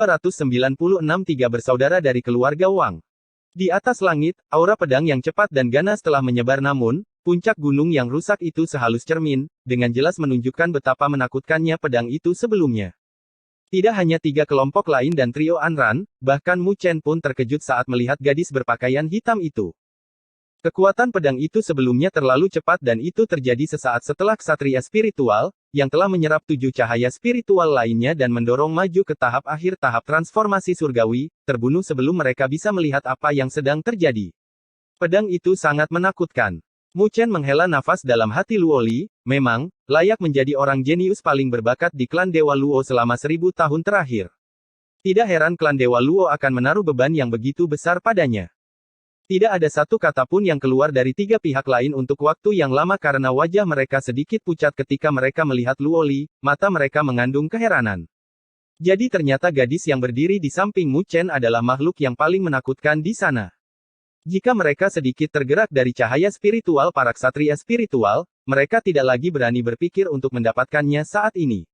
296 tiga bersaudara dari keluarga Wang. Di atas langit, aura pedang yang cepat dan ganas telah menyebar namun, puncak gunung yang rusak itu sehalus cermin, dengan jelas menunjukkan betapa menakutkannya pedang itu sebelumnya. Tidak hanya tiga kelompok lain dan trio Anran, bahkan Mu Chen pun terkejut saat melihat gadis berpakaian hitam itu. Kekuatan pedang itu sebelumnya terlalu cepat dan itu terjadi sesaat setelah ksatria spiritual, yang telah menyerap 7 cahaya spiritual lainnya dan mendorong maju ke tahap akhir tahap transformasi surgawi, terbunuh sebelum mereka bisa melihat apa yang sedang terjadi. Pedang itu sangat menakutkan. Mu Chen menghela nafas dalam hati Luoli, memang, layak menjadi orang jenius paling berbakat di klan Dewa Luo selama 1000 tahun terakhir. Tidak heran klan Dewa Luo akan menaruh beban yang begitu besar padanya. Tidak ada satu kata pun yang keluar dari tiga pihak lain untuk waktu yang lama karena wajah mereka sedikit pucat ketika mereka melihat Luoli, mata mereka mengandung keheranan. Jadi ternyata gadis yang berdiri di samping Mu Chen adalah makhluk yang paling menakutkan di sana. Jika mereka sedikit tergerak dari cahaya spiritual para ksatria spiritual, mereka tidak lagi berani berpikir untuk mendapatkannya saat ini.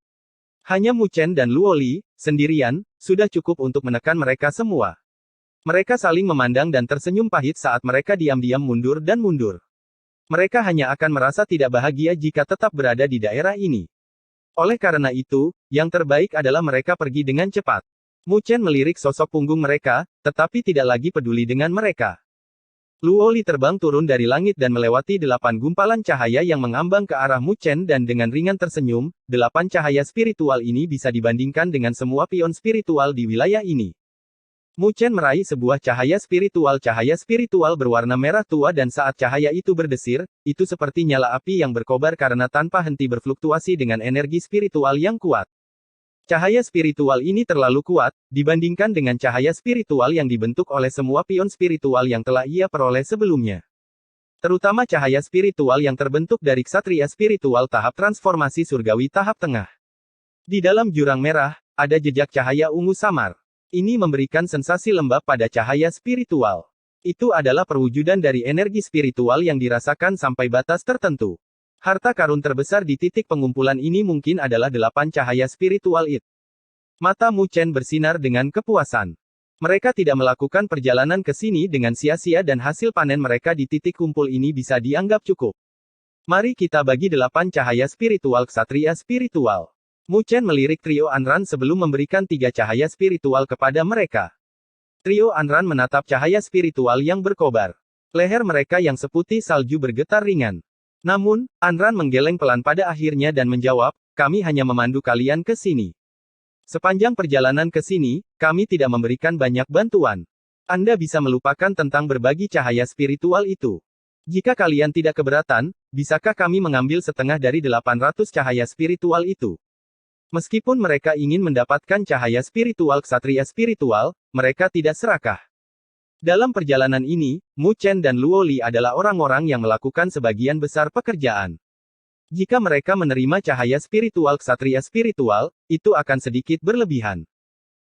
Hanya Mu Chen dan Luoli, sendirian, sudah cukup untuk menekan mereka semua. Mereka saling memandang dan tersenyum pahit saat mereka diam-diam mundur dan mundur. Mereka hanya akan merasa tidak bahagia jika tetap berada di daerah ini. Oleh karena itu, yang terbaik adalah mereka pergi dengan cepat. Mu Chen melirik sosok punggung mereka, tetapi tidak lagi peduli dengan mereka. Luoli terbang turun dari langit dan melewati 8 gumpalan cahaya yang mengambang ke arah Mu Chen dan dengan ringan tersenyum, 8 cahaya spiritual ini bisa dibandingkan dengan semua pion spiritual di wilayah ini. Mu Chen meraih sebuah cahaya spiritual berwarna merah tua dan saat cahaya itu berdesir, itu seperti nyala api yang berkobar karena tanpa henti berfluktuasi dengan energi spiritual yang kuat. Cahaya spiritual ini terlalu kuat, dibandingkan dengan cahaya spiritual yang dibentuk oleh semua pion spiritual yang telah ia peroleh sebelumnya. Terutama cahaya spiritual yang terbentuk dari ksatria spiritual tahap transformasi surgawi tahap tengah. Di dalam jurang merah, ada jejak cahaya ungu samar. Ini memberikan sensasi lembab pada cahaya spiritual. Itu adalah perwujudan dari energi spiritual yang dirasakan sampai batas tertentu. Harta karun terbesar di titik pengumpulan ini mungkin adalah 8 cahaya spiritual it. Mata Mu Chen bersinar dengan kepuasan. Mereka tidak melakukan perjalanan ke sini dengan sia-sia dan hasil panen mereka di titik kumpul ini bisa dianggap cukup. Mari kita bagi 8 cahaya spiritual ksatria spiritual. Mu Chen melirik trio Anran sebelum memberikan 3 cahaya spiritual kepada mereka. Trio Anran menatap cahaya spiritual yang berkobar. Leher mereka yang seputih salju bergetar ringan. Namun, Anran menggeleng pelan pada akhirnya dan menjawab, kami hanya memandu kalian ke sini. Sepanjang perjalanan ke sini, kami tidak memberikan banyak bantuan. Anda bisa melupakan tentang berbagi cahaya spiritual itu. Jika kalian tidak keberatan, bisakah kami mengambil setengah dari 800 cahaya spiritual itu? Meskipun mereka ingin mendapatkan cahaya spiritual ksatria spiritual, mereka tidak serakah. Dalam perjalanan ini, Mu Chen dan Luoli adalah orang-orang yang melakukan sebagian besar pekerjaan. Jika mereka menerima cahaya spiritual ksatria spiritual, itu akan sedikit berlebihan.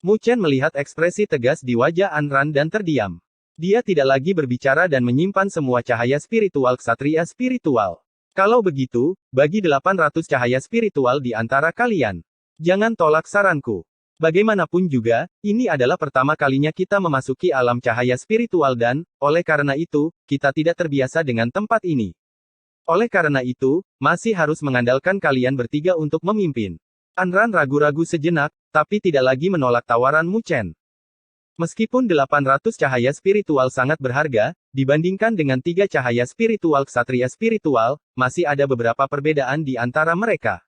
Mu Chen melihat ekspresi tegas di wajah Anran dan terdiam. Dia tidak lagi berbicara dan menyimpan semua cahaya spiritual ksatria spiritual. Kalau begitu, bagi 800 cahaya spiritual di antara kalian. Jangan tolak saranku. Bagaimanapun juga, ini adalah pertama kalinya kita memasuki alam cahaya spiritual dan, oleh karena itu, kita tidak terbiasa dengan tempat ini. Oleh karena itu, masih harus mengandalkan kalian bertiga untuk memimpin. Anran ragu-ragu sejenak, tapi tidak lagi menolak tawaran Mu Chen. Meskipun 800 cahaya spiritual sangat berharga, dibandingkan dengan 3 cahaya spiritual ksatria spiritual, masih ada beberapa perbedaan di antara mereka.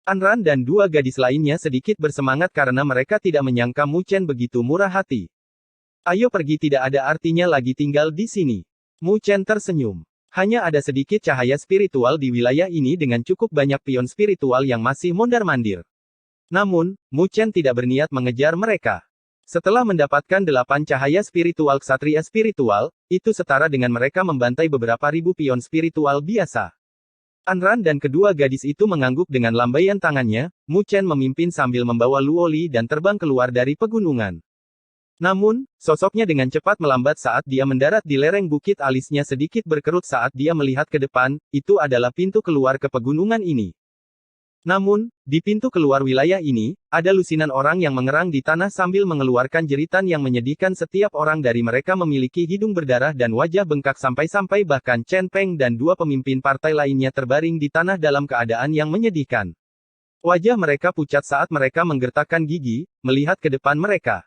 Anran dan 2 gadis lainnya sedikit bersemangat karena mereka tidak menyangka Mu Chen begitu murah hati. Ayo pergi, tidak ada artinya lagi tinggal di sini. Mu Chen tersenyum. Hanya ada sedikit cahaya spiritual di wilayah ini dengan cukup banyak pion spiritual yang masih mondar-mandir. Namun, Mu Chen tidak berniat mengejar mereka. Setelah mendapatkan 8 cahaya spiritual ksatria spiritual, itu setara dengan mereka membantai beberapa ribu pion spiritual biasa. Anran dan kedua gadis itu mengangguk dengan lambaian tangannya, Mu Chen memimpin sambil membawa Luoli dan terbang keluar dari pegunungan. Namun, sosoknya dengan cepat melambat saat dia mendarat di lereng bukit, alisnya sedikit berkerut saat dia melihat ke depan, itu adalah pintu keluar ke pegunungan ini. Namun, di pintu keluar wilayah ini, ada lusinan orang yang mengerang di tanah sambil mengeluarkan jeritan yang menyedihkan. Setiap orang dari mereka memiliki hidung berdarah dan wajah bengkak sampai-sampai bahkan Chen Peng dan dua pemimpin partai lainnya terbaring di tanah dalam keadaan yang menyedihkan. Wajah mereka pucat saat mereka menggertakkan gigi, melihat ke depan mereka.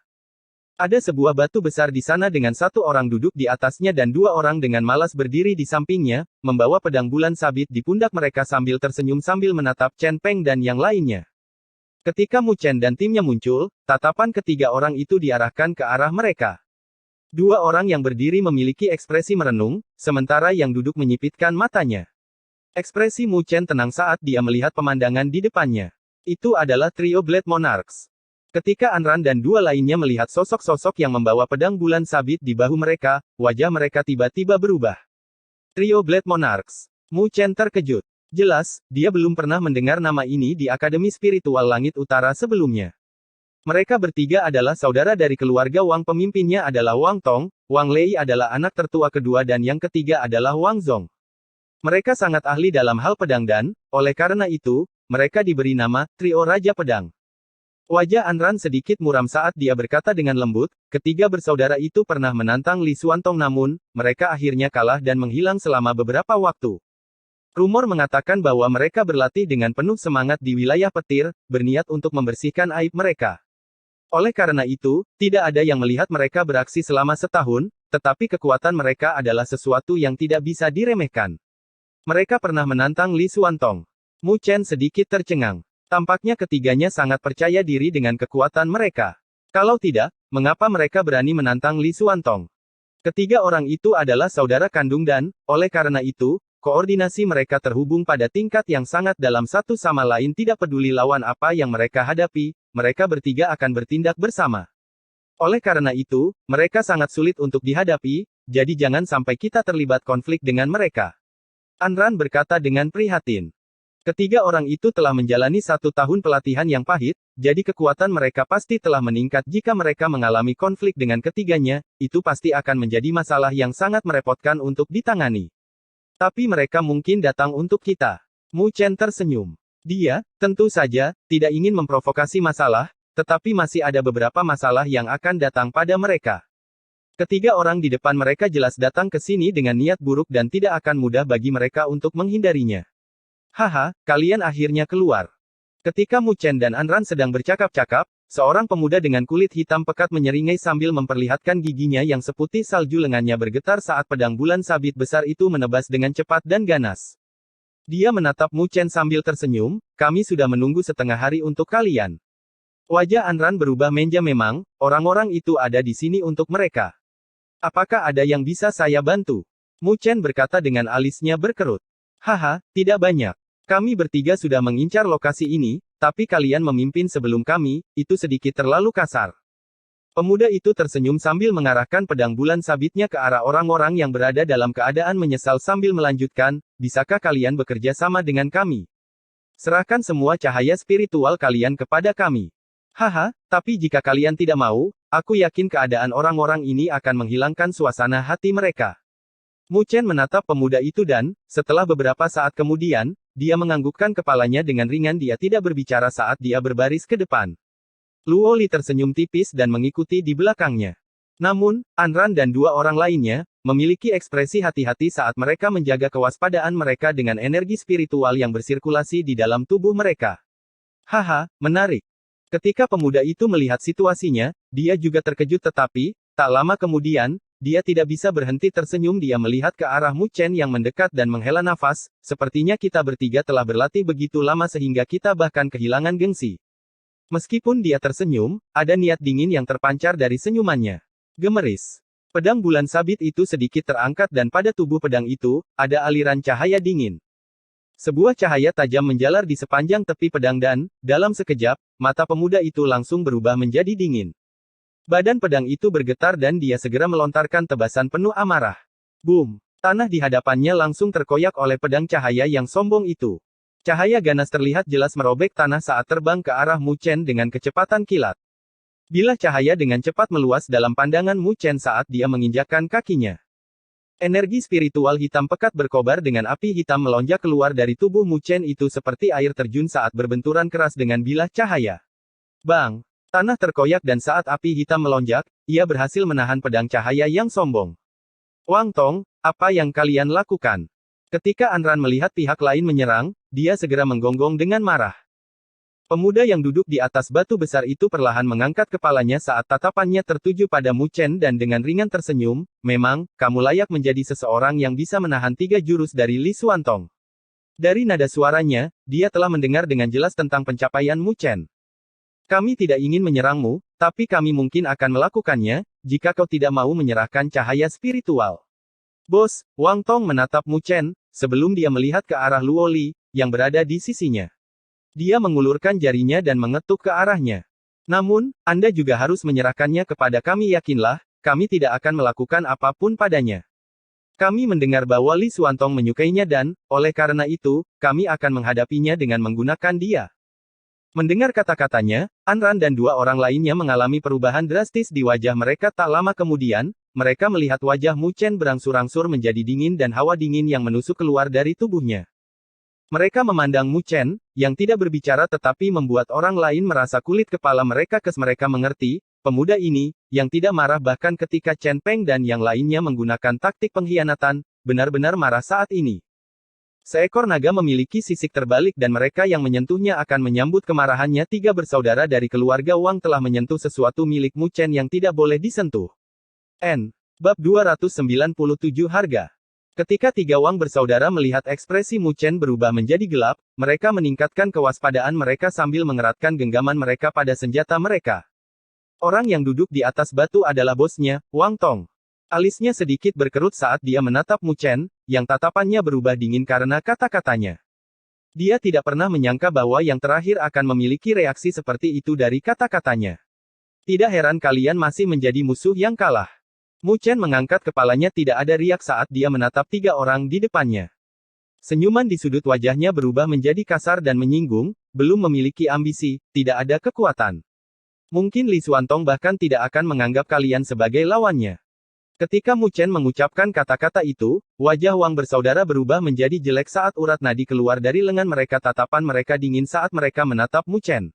Ada sebuah batu besar di sana dengan satu orang duduk di atasnya dan dua orang dengan malas berdiri di sampingnya, membawa pedang bulan sabit di pundak mereka sambil tersenyum sambil menatap Chen Peng dan yang lainnya. Ketika Mu Chen dan timnya muncul, tatapan ketiga orang itu diarahkan ke arah mereka. Dua orang yang berdiri memiliki ekspresi merenung, sementara yang duduk menyipitkan matanya. Ekspresi Mu Chen tenang saat dia melihat pemandangan di depannya. Itu adalah trio Blade Monarchs. Ketika Anran dan dua lainnya melihat sosok-sosok yang membawa pedang bulan sabit di bahu mereka, wajah mereka tiba-tiba berubah. Trio Blade Monarchs. Mu Chen terkejut. Jelas, dia belum pernah mendengar nama ini di Akademi Spiritual Langit Utara sebelumnya. Mereka bertiga adalah saudara dari keluarga Wang. Pemimpinnya adalah Wang Tong, Wang Lei adalah anak tertua kedua dan yang ketiga adalah Wang Zong. Mereka sangat ahli dalam hal pedang dan, oleh karena itu, mereka diberi nama, Trio Raja Pedang. Wajah Anran sedikit muram saat dia berkata dengan lembut, ketiga bersaudara itu pernah menantang Li Xuantong namun, mereka akhirnya kalah dan menghilang selama beberapa waktu. Rumor mengatakan bahwa mereka berlatih dengan penuh semangat di wilayah petir, berniat untuk membersihkan aib mereka. Oleh karena itu, tidak ada yang melihat mereka beraksi selama setahun, tetapi kekuatan mereka adalah sesuatu yang tidak bisa diremehkan. Mereka pernah menantang Li Xuantong. Mu Chen sedikit tercengang. Tampaknya ketiganya sangat percaya diri dengan kekuatan mereka. Kalau tidak, mengapa mereka berani menantang Li Xuantong? Ketiga orang itu adalah saudara kandung dan, oleh karena itu, koordinasi mereka terhubung pada tingkat yang sangat dalam satu sama lain. Tidak peduli lawan apa yang mereka hadapi, mereka bertiga akan bertindak bersama. Oleh karena itu, mereka sangat sulit untuk dihadapi, jadi jangan sampai kita terlibat konflik dengan mereka. Anran berkata dengan prihatin. Ketiga orang itu telah menjalani 1 tahun pelatihan yang pahit, jadi kekuatan mereka pasti telah meningkat. Jika mereka mengalami konflik dengan ketiganya, itu pasti akan menjadi masalah yang sangat merepotkan untuk ditangani. Tapi mereka mungkin datang untuk kita. Mu Chen tersenyum. Dia, tentu saja, tidak ingin memprovokasi masalah, tetapi masih ada beberapa masalah yang akan datang pada mereka. Ketiga orang di depan mereka jelas datang ke sini dengan niat buruk dan tidak akan mudah bagi mereka untuk menghindarinya. Haha, kalian akhirnya keluar. Ketika Mu Chen dan Anran sedang bercakap-cakap, seorang pemuda dengan kulit hitam pekat menyeringai sambil memperlihatkan giginya yang seputih salju. Lengannya bergetar saat pedang bulan sabit besar itu menebas dengan cepat dan ganas. Dia menatap Mu Chen sambil tersenyum, kami sudah menunggu setengah hari untuk kalian. Wajah Anran berubah menja. Memang, orang-orang itu ada di sini untuk mereka. Apakah ada yang bisa saya bantu? Mu Chen berkata dengan alisnya berkerut. Haha, tidak banyak. Kami bertiga sudah mengincar lokasi ini, tapi kalian memimpin sebelum kami, itu sedikit terlalu kasar. Pemuda itu tersenyum sambil mengarahkan pedang bulan sabitnya ke arah orang-orang yang berada dalam keadaan menyesal sambil melanjutkan, bisakah kalian bekerja sama dengan kami? Serahkan semua cahaya spiritual kalian kepada kami. Haha, tapi jika kalian tidak mau, aku yakin keadaan orang-orang ini akan menghilangkan suasana hati mereka. Mu Chen menatap pemuda itu dan, setelah beberapa saat kemudian, dia menganggukkan kepalanya dengan ringan. Dia tidak berbicara saat dia berbaris ke depan. Luo Li tersenyum tipis dan mengikuti di belakangnya. Namun, Anran dan dua orang lainnya, memiliki ekspresi hati-hati saat mereka menjaga kewaspadaan mereka dengan energi spiritual yang bersirkulasi di dalam tubuh mereka. Haha, menarik. Ketika pemuda itu melihat situasinya, dia juga terkejut tetapi, tak lama kemudian, dia tidak bisa berhenti tersenyum. Dia melihat ke arah Mu Chen yang mendekat dan menghela nafas, sepertinya kita bertiga telah berlatih begitu lama sehingga kita bahkan kehilangan gengsi. Meskipun dia tersenyum, ada niat dingin yang terpancar dari senyumannya. Gemeris. Pedang bulan sabit itu sedikit terangkat dan pada tubuh pedang itu, ada aliran cahaya dingin. Sebuah cahaya tajam menjalar di sepanjang tepi pedang dan, dalam sekejap, mata pemuda itu langsung berubah menjadi dingin. Badan pedang itu bergetar dan dia segera melontarkan tebasan penuh amarah. Boom! Tanah di hadapannya langsung terkoyak oleh pedang cahaya yang sombong itu. Cahaya ganas terlihat jelas merobek tanah saat terbang ke arah Mu Chen dengan kecepatan kilat. Bilah cahaya dengan cepat meluas dalam pandangan Mu Chen saat dia menginjakkan kakinya. Energi spiritual hitam pekat berkobar dengan api hitam melonjak keluar dari tubuh Mu Chen itu seperti air terjun saat berbenturan keras dengan bilah cahaya. Bang! Tanah terkoyak dan saat api hitam melonjak, ia berhasil menahan pedang cahaya yang sombong. Wang Tong, apa yang kalian lakukan? Ketika Anran melihat pihak lain menyerang, dia segera menggonggong dengan marah. Pemuda yang duduk di atas batu besar itu perlahan mengangkat kepalanya saat tatapannya tertuju pada Mu Chen dan dengan ringan tersenyum, memang, kamu layak menjadi seseorang yang bisa menahan 3 jurus dari Li Xuantong. Dari nada suaranya, dia telah mendengar dengan jelas tentang pencapaian Mu Chen. Kami tidak ingin menyerangmu, tapi kami mungkin akan melakukannya, jika kau tidak mau menyerahkan cahaya spiritual. Bos, Wang Tong menatap Mu Chen, sebelum dia melihat ke arah Luo Li, yang berada di sisinya. Dia mengulurkan jarinya dan mengetuk ke arahnya. Namun, Anda juga harus menyerahkannya kepada kami, yakinlah, kami tidak akan melakukan apapun padanya. Kami mendengar bahwa Li Xuantong menyukainya dan, oleh karena itu, kami akan menghadapinya dengan menggunakan dia. Mendengar kata-katanya, Anran dan 2 orang lainnya mengalami perubahan drastis di wajah mereka tak lama kemudian, mereka melihat wajah Mu Chen berangsur-angsur menjadi dingin dan hawa dingin yang menusuk keluar dari tubuhnya. Mereka memandang Mu Chen, yang tidak berbicara tetapi membuat orang lain merasa kulit kepala mereka kes. Mereka mengerti, pemuda ini, yang tidak marah bahkan ketika Chen Peng dan yang lainnya menggunakan taktik pengkhianatan, benar-benar marah saat ini. Seekor naga memiliki sisik terbalik dan mereka yang menyentuhnya akan menyambut kemarahannya. 3 bersaudara dari keluarga Wang telah menyentuh sesuatu milik Mu Chen yang tidak boleh disentuh. Bab 297 Harga. Ketika 3 Wang bersaudara melihat ekspresi Mu Chen berubah menjadi gelap, mereka meningkatkan kewaspadaan mereka sambil mengeratkan genggaman mereka pada senjata mereka. Orang yang duduk di atas batu adalah bosnya, Wang Tong. Alisnya sedikit berkerut saat dia menatap Mu Chen, yang tatapannya berubah dingin karena kata-katanya. Dia tidak pernah menyangka bahwa yang terakhir akan memiliki reaksi seperti itu dari kata-katanya. Tidak heran kalian masih menjadi musuh yang kalah. Mu Chen mengangkat kepalanya, tidak ada riak saat dia menatap 3 orang di depannya. Senyuman di sudut wajahnya berubah menjadi kasar dan menyinggung, belum memiliki ambisi, tidak ada kekuatan. Mungkin Li Xuantong bahkan tidak akan menganggap kalian sebagai lawannya. Ketika Mu Chen mengucapkan kata-kata itu, wajah Wang bersaudara berubah menjadi jelek saat urat nadi keluar dari lengan mereka. Tatapan mereka dingin saat mereka menatap Mu Chen.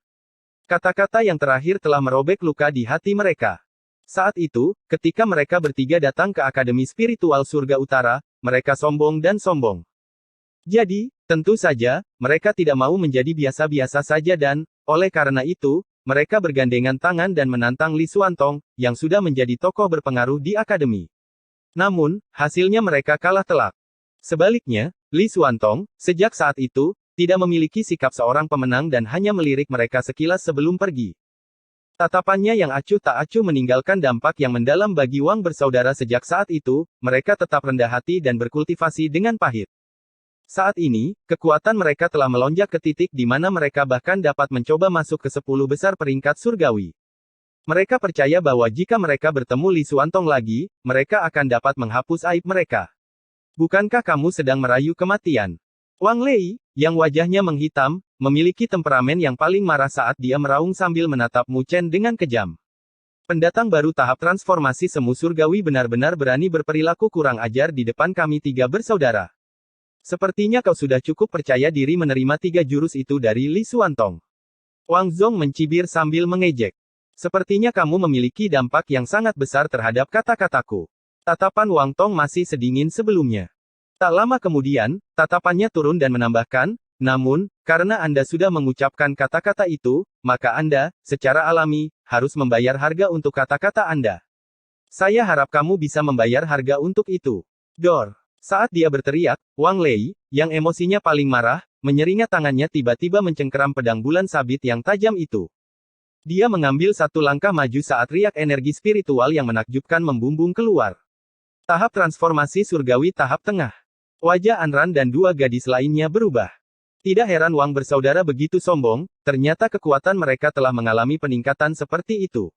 Kata-kata yang terakhir telah merobek luka di hati mereka. Saat itu, ketika mereka bertiga datang ke Akademi Spiritual Surga Utara, mereka sombong dan sombong. Jadi, tentu saja, mereka tidak mau menjadi biasa-biasa saja dan, oleh karena itu, mereka bergandengan tangan dan menantang Li Xuantong, yang sudah menjadi tokoh berpengaruh di Akademi. Namun, hasilnya mereka kalah telak. Sebaliknya, Li Xuantong, sejak saat itu, tidak memiliki sikap seorang pemenang dan hanya melirik mereka sekilas sebelum pergi. Tatapannya yang acuh tak acuh meninggalkan dampak yang mendalam bagi Wang bersaudara. Sejak saat itu, mereka tetap rendah hati dan berkultivasi dengan pahit. Saat ini, kekuatan mereka telah melonjak ke titik di mana mereka bahkan dapat mencoba masuk ke 10 besar peringkat surgawi. Mereka percaya bahwa jika mereka bertemu Li Xuantong lagi, mereka akan dapat menghapus aib mereka. Bukankah kamu sedang merayu kematian? Wang Lei, yang wajahnya menghitam, memiliki temperamen yang paling marah saat dia meraung sambil menatap Mu Chen dengan kejam. Pendatang baru tahap transformasi semu surgawi benar-benar berani berperilaku kurang ajar di depan kami 3 bersaudara. Sepertinya kau sudah cukup percaya diri menerima 3 jurus itu dari Li Xuantong. Wang Zong mencibir sambil mengejek. Sepertinya kamu memiliki dampak yang sangat besar terhadap kata-kataku. Tatapan Wang Tong masih sedingin sebelumnya. Tak lama kemudian, tatapannya turun dan menambahkan, namun, karena Anda sudah mengucapkan kata-kata itu, maka Anda, secara alami, harus membayar harga untuk kata-kata Anda. Saya harap kamu bisa membayar harga untuk itu. Dor. Saat dia berteriak, Wang Lei, yang emosinya paling marah, menyeringat tangannya tiba-tiba mencengkeram pedang bulan sabit yang tajam itu. Dia mengambil 1 langkah maju saat riak energi spiritual yang menakjubkan membumbung keluar. Tahap transformasi surgawi tahap tengah. Wajah Anran dan 2 gadis lainnya berubah. Tidak heran Wang bersaudara begitu sombong, ternyata kekuatan mereka telah mengalami peningkatan seperti itu.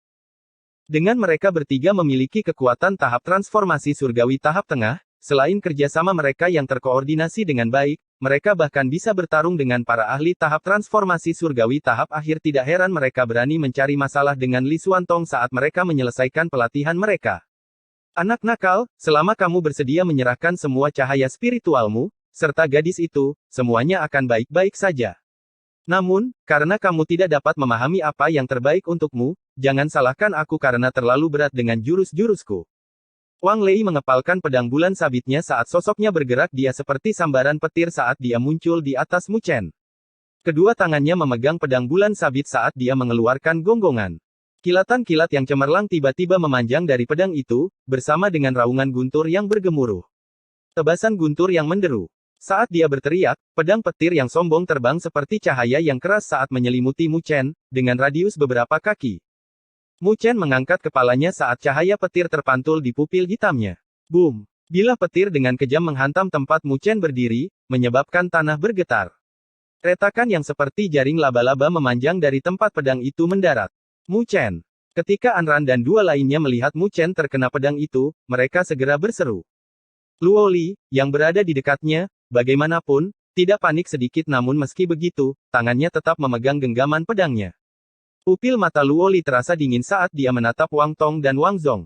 Dengan mereka bertiga memiliki kekuatan tahap transformasi surgawi tahap tengah, selain kerjasama mereka yang terkoordinasi dengan baik, mereka bahkan bisa bertarung dengan para ahli tahap transformasi surgawi tahap akhir. Tidak heran mereka berani mencari masalah dengan Li Xuantong saat mereka menyelesaikan pelatihan mereka. Anak nakal, selama kamu bersedia menyerahkan semua cahaya spiritualmu, serta gadis itu, semuanya akan baik-baik saja. Namun, karena kamu tidak dapat memahami apa yang terbaik untukmu, jangan salahkan aku karena terlalu berat dengan jurus-jurusku. Wang Lei mengepalkan pedang bulan sabitnya saat sosoknya bergerak dia seperti sambaran petir saat dia muncul di atas Mu Chen. Kedua tangannya memegang pedang bulan sabit saat dia mengeluarkan gonggongan. Kilatan kilat yang cemerlang tiba-tiba memanjang dari pedang itu, bersama dengan raungan guntur yang bergemuruh. Tebasan guntur yang menderu. Saat dia berteriak, pedang petir yang sombong terbang seperti cahaya yang keras saat menyelimuti Mu Chen, dengan radius beberapa kaki. Mu Chen mengangkat kepalanya saat cahaya petir terpantul di pupil hitamnya. Boom! Bilah petir dengan kejam menghantam tempat Mu Chen berdiri, menyebabkan tanah bergetar. Retakan yang seperti jaring laba-laba memanjang dari tempat pedang itu mendarat. Mu Chen. Ketika Anran dan dua lainnya melihat Mu Chen terkena pedang itu, mereka segera berseru. Luo Li, yang berada di dekatnya, bagaimanapun, tidak panik sedikit namun meski begitu, tangannya tetap memegang genggaman pedangnya. Pupil mata Luo Li terasa dingin saat dia menatap Wang Tong dan Wang Zong.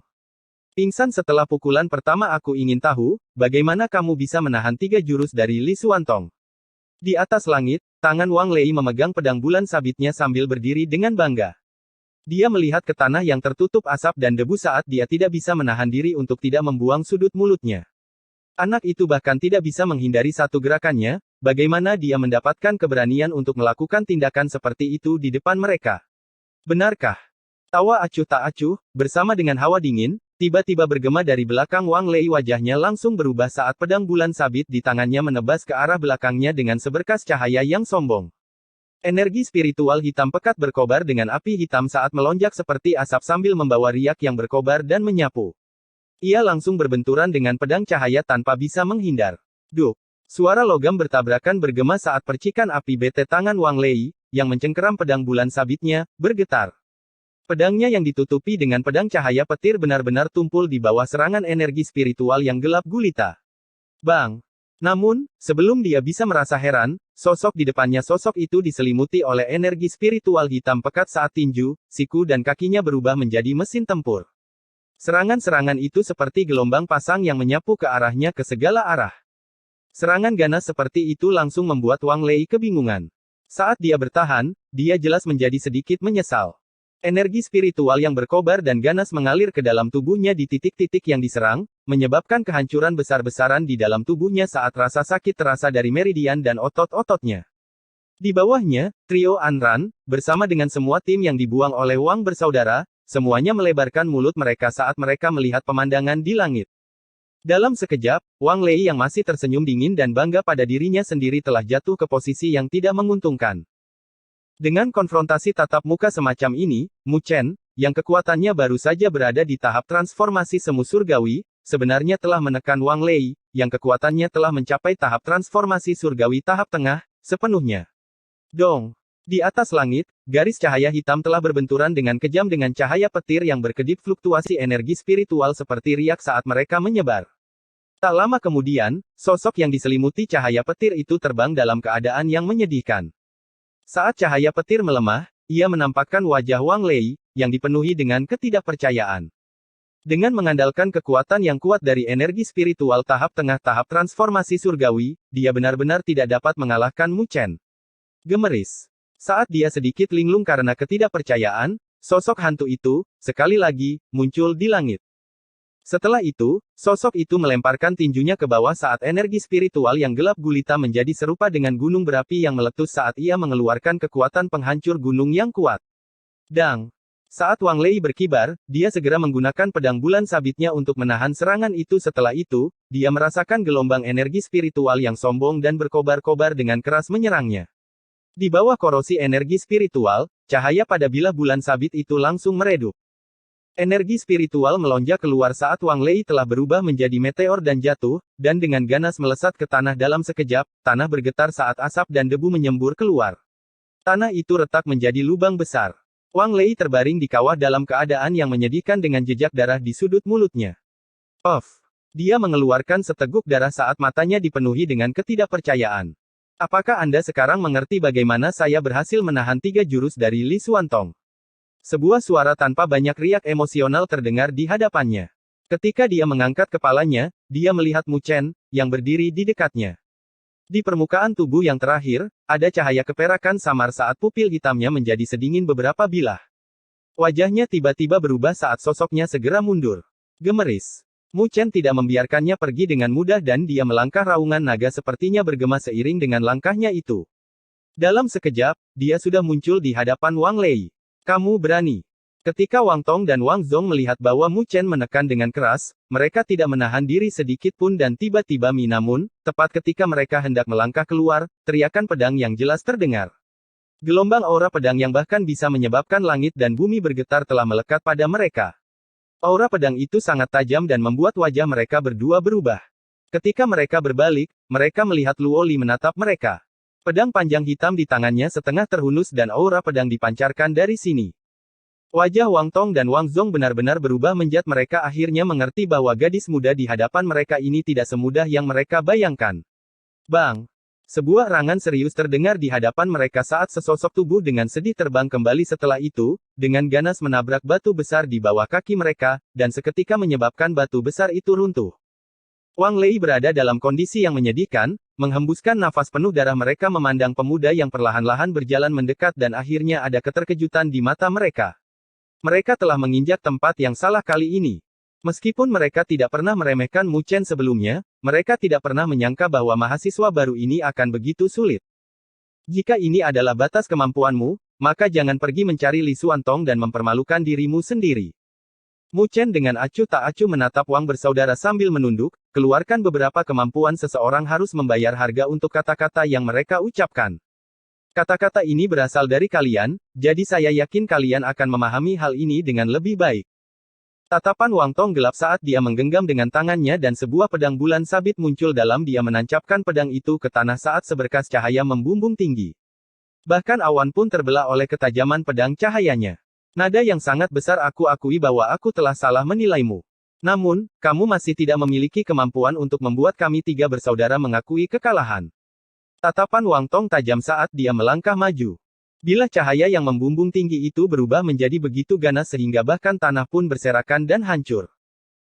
Pingsan setelah pukulan pertama aku ingin tahu, bagaimana kamu bisa menahan 3 jurus dari Li Xuantong. Di atas langit, tangan Wang Lei memegang pedang bulan sabitnya sambil berdiri dengan bangga. Dia melihat ke tanah yang tertutup asap dan debu saat dia tidak bisa menahan diri untuk tidak membuang sudut mulutnya. Anak itu bahkan tidak bisa menghindari satu gerakannya, bagaimana dia mendapatkan keberanian untuk melakukan tindakan seperti itu di depan mereka. Benarkah? Tawa acuh tak acuh, bersama dengan hawa dingin, tiba-tiba bergema dari belakang Wang Lei wajahnya langsung berubah saat pedang bulan sabit di tangannya menebas ke arah belakangnya dengan seberkas cahaya yang sombong. Energi spiritual hitam pekat berkobar dengan api hitam saat melonjak seperti asap sambil membawa riak yang berkobar dan menyapu. Ia langsung berbenturan dengan pedang cahaya tanpa bisa menghindar. Duk! Suara logam bertabrakan bergema saat percikan api bete tangan Wang Lei, yang mencengkeram pedang bulan sabitnya, bergetar. Pedangnya yang ditutupi dengan pedang cahaya petir benar-benar tumpul di bawah serangan energi spiritual yang gelap gulita. Bang! Namun, sebelum dia bisa merasa heran, sosok di depannya sosok itu diselimuti oleh energi spiritual hitam pekat saat tinju, siku dan kakinya berubah menjadi mesin tempur. Serangan-serangan itu seperti gelombang pasang yang menyapu ke arahnya ke segala arah. Serangan ganas seperti itu langsung membuat Wang Lei kebingungan. Saat dia bertahan, dia jelas menjadi sedikit menyesal. Energi spiritual yang berkobar dan ganas mengalir ke dalam tubuhnya di titik-titik yang diserang, menyebabkan kehancuran besar-besaran di dalam tubuhnya saat rasa sakit terasa dari meridian dan otot-ototnya. Di bawahnya, trio Anran, bersama dengan semua tim yang dibuang oleh Wang bersaudara, semuanya melebarkan mulut mereka saat mereka melihat pemandangan di langit. Dalam sekejap, Wang Lei yang masih tersenyum dingin dan bangga pada dirinya sendiri telah jatuh ke posisi yang tidak menguntungkan. Dengan konfrontasi tatap muka semacam ini, Mu Chen, yang kekuatannya baru saja berada di tahap transformasi semu surgawi, sebenarnya telah menekan Wang Lei, yang kekuatannya telah mencapai tahap transformasi surgawi tahap tengah, sepenuhnya. Dong! Di atas langit, garis cahaya hitam telah berbenturan dengan kejam dengan cahaya petir yang berkedip fluktuasi energi spiritual seperti riak saat mereka menyebar. Tak lama kemudian, sosok yang diselimuti cahaya petir itu terbang dalam keadaan yang menyedihkan. Saat cahaya petir melemah, ia menampakkan wajah Wang Lei, yang dipenuhi dengan ketidakpercayaan. Dengan mengandalkan kekuatan yang kuat dari energi spiritual tahap tengah tahap transformasi surgawi, dia benar-benar tidak dapat mengalahkan Mu Chen. Gemeris. Saat dia sedikit linglung karena ketidakpercayaan, sosok hantu itu, sekali lagi, muncul di langit. Setelah itu, sosok itu melemparkan tinjunya ke bawah saat energi spiritual yang gelap gulita menjadi serupa dengan gunung berapi yang meletus saat ia mengeluarkan kekuatan penghancur gunung yang kuat. Dang! Saat Wang Lei berkibar, dia segera menggunakan pedang bulan sabitnya untuk menahan serangan itu. Setelah itu, dia merasakan gelombang energi spiritual yang sombong dan berkobar-kobar dengan keras menyerangnya. Di bawah korosi energi spiritual, cahaya pada bilah bulan sabit itu langsung meredup. Energi spiritual melonjak keluar saat Wang Lei telah berubah menjadi meteor dan jatuh, dan dengan ganas melesat ke tanah dalam sekejap, tanah bergetar saat asap dan debu menyembur keluar. Tanah itu retak menjadi lubang besar. Wang Lei terbaring di kawah dalam keadaan yang menyedihkan dengan jejak darah di sudut mulutnya. Off! Dia mengeluarkan seteguk darah saat matanya dipenuhi dengan ketidakpercayaan. Apakah Anda sekarang mengerti bagaimana saya berhasil menahan 3 jurus dari Li Xuantong? Sebuah suara tanpa banyak riak emosional terdengar di hadapannya. Ketika dia mengangkat kepalanya, dia melihat Mu Chen, yang berdiri di dekatnya. Di permukaan tubuh yang terakhir, ada cahaya keperakan samar saat pupil hitamnya menjadi sedingin beberapa bilah. Wajahnya tiba-tiba berubah saat sosoknya segera mundur. Gemeris. Mu Chen tidak membiarkannya pergi dengan mudah dan dia melangkah raungan naga sepertinya bergema seiring dengan langkahnya itu. Dalam sekejap, dia sudah muncul di hadapan Wang Lei. Kamu berani. Ketika Wang Tong dan Wang Zong melihat bahwa Mu Chen menekan dengan keras, mereka tidak menahan diri sedikit pun dan tiba-tiba namun, tepat ketika mereka hendak melangkah keluar, teriakan pedang yang jelas terdengar. Gelombang aura pedang yang bahkan bisa menyebabkan langit dan bumi bergetar telah melekat pada mereka. Aura pedang itu sangat tajam dan membuat wajah mereka berdua berubah. Ketika mereka berbalik, mereka melihat Luoli menatap mereka. Pedang panjang hitam di tangannya setengah terhunus dan aura pedang dipancarkan dari sini. Wajah Wang Tong dan Wang Zong benar-benar berubah menjat mereka akhirnya mengerti bahwa gadis muda di hadapan mereka ini tidak semudah yang mereka bayangkan. Bang! Sebuah erangan serius terdengar di hadapan mereka saat sesosok tubuh dengan sedih terbang kembali setelah itu, dengan ganas menabrak batu besar di bawah kaki mereka, dan seketika menyebabkan batu besar itu runtuh. Wang Lei berada dalam kondisi yang menyedihkan, menghembuskan nafas penuh darah mereka memandang pemuda yang perlahan-lahan berjalan mendekat dan akhirnya ada keterkejutan di mata mereka. Mereka telah menginjak tempat yang salah kali ini. Meskipun mereka tidak pernah meremehkan Mu Chen sebelumnya, mereka tidak pernah menyangka bahwa mahasiswa baru ini akan begitu sulit. Jika ini adalah batas kemampuanmu, maka jangan pergi mencari Li Xuantong dan mempermalukan dirimu sendiri. Mu Chen dengan acuh tak acuh menatap Wang bersaudara sambil menunduk, keluarkan beberapa kemampuan seseorang harus membayar harga untuk kata-kata yang mereka ucapkan. Kata-kata ini berasal dari kalian, jadi saya yakin kalian akan memahami hal ini dengan lebih baik. Tatapan Wang Tong gelap saat dia menggenggam dengan tangannya dan sebuah pedang bulan sabit muncul dalam dia menancapkan pedang itu ke tanah saat seberkas cahaya membumbung tinggi. Bahkan awan pun terbelah oleh ketajaman pedang cahayanya. Nada yang sangat besar aku akui bahwa aku telah salah menilaimu. Namun, kamu masih tidak memiliki kemampuan untuk membuat kami tiga bersaudara mengakui kekalahan. Tatapan Wang Tong tajam saat dia melangkah maju. Bilah cahaya yang membumbung tinggi itu berubah menjadi begitu ganas sehingga bahkan tanah pun berserakan dan hancur.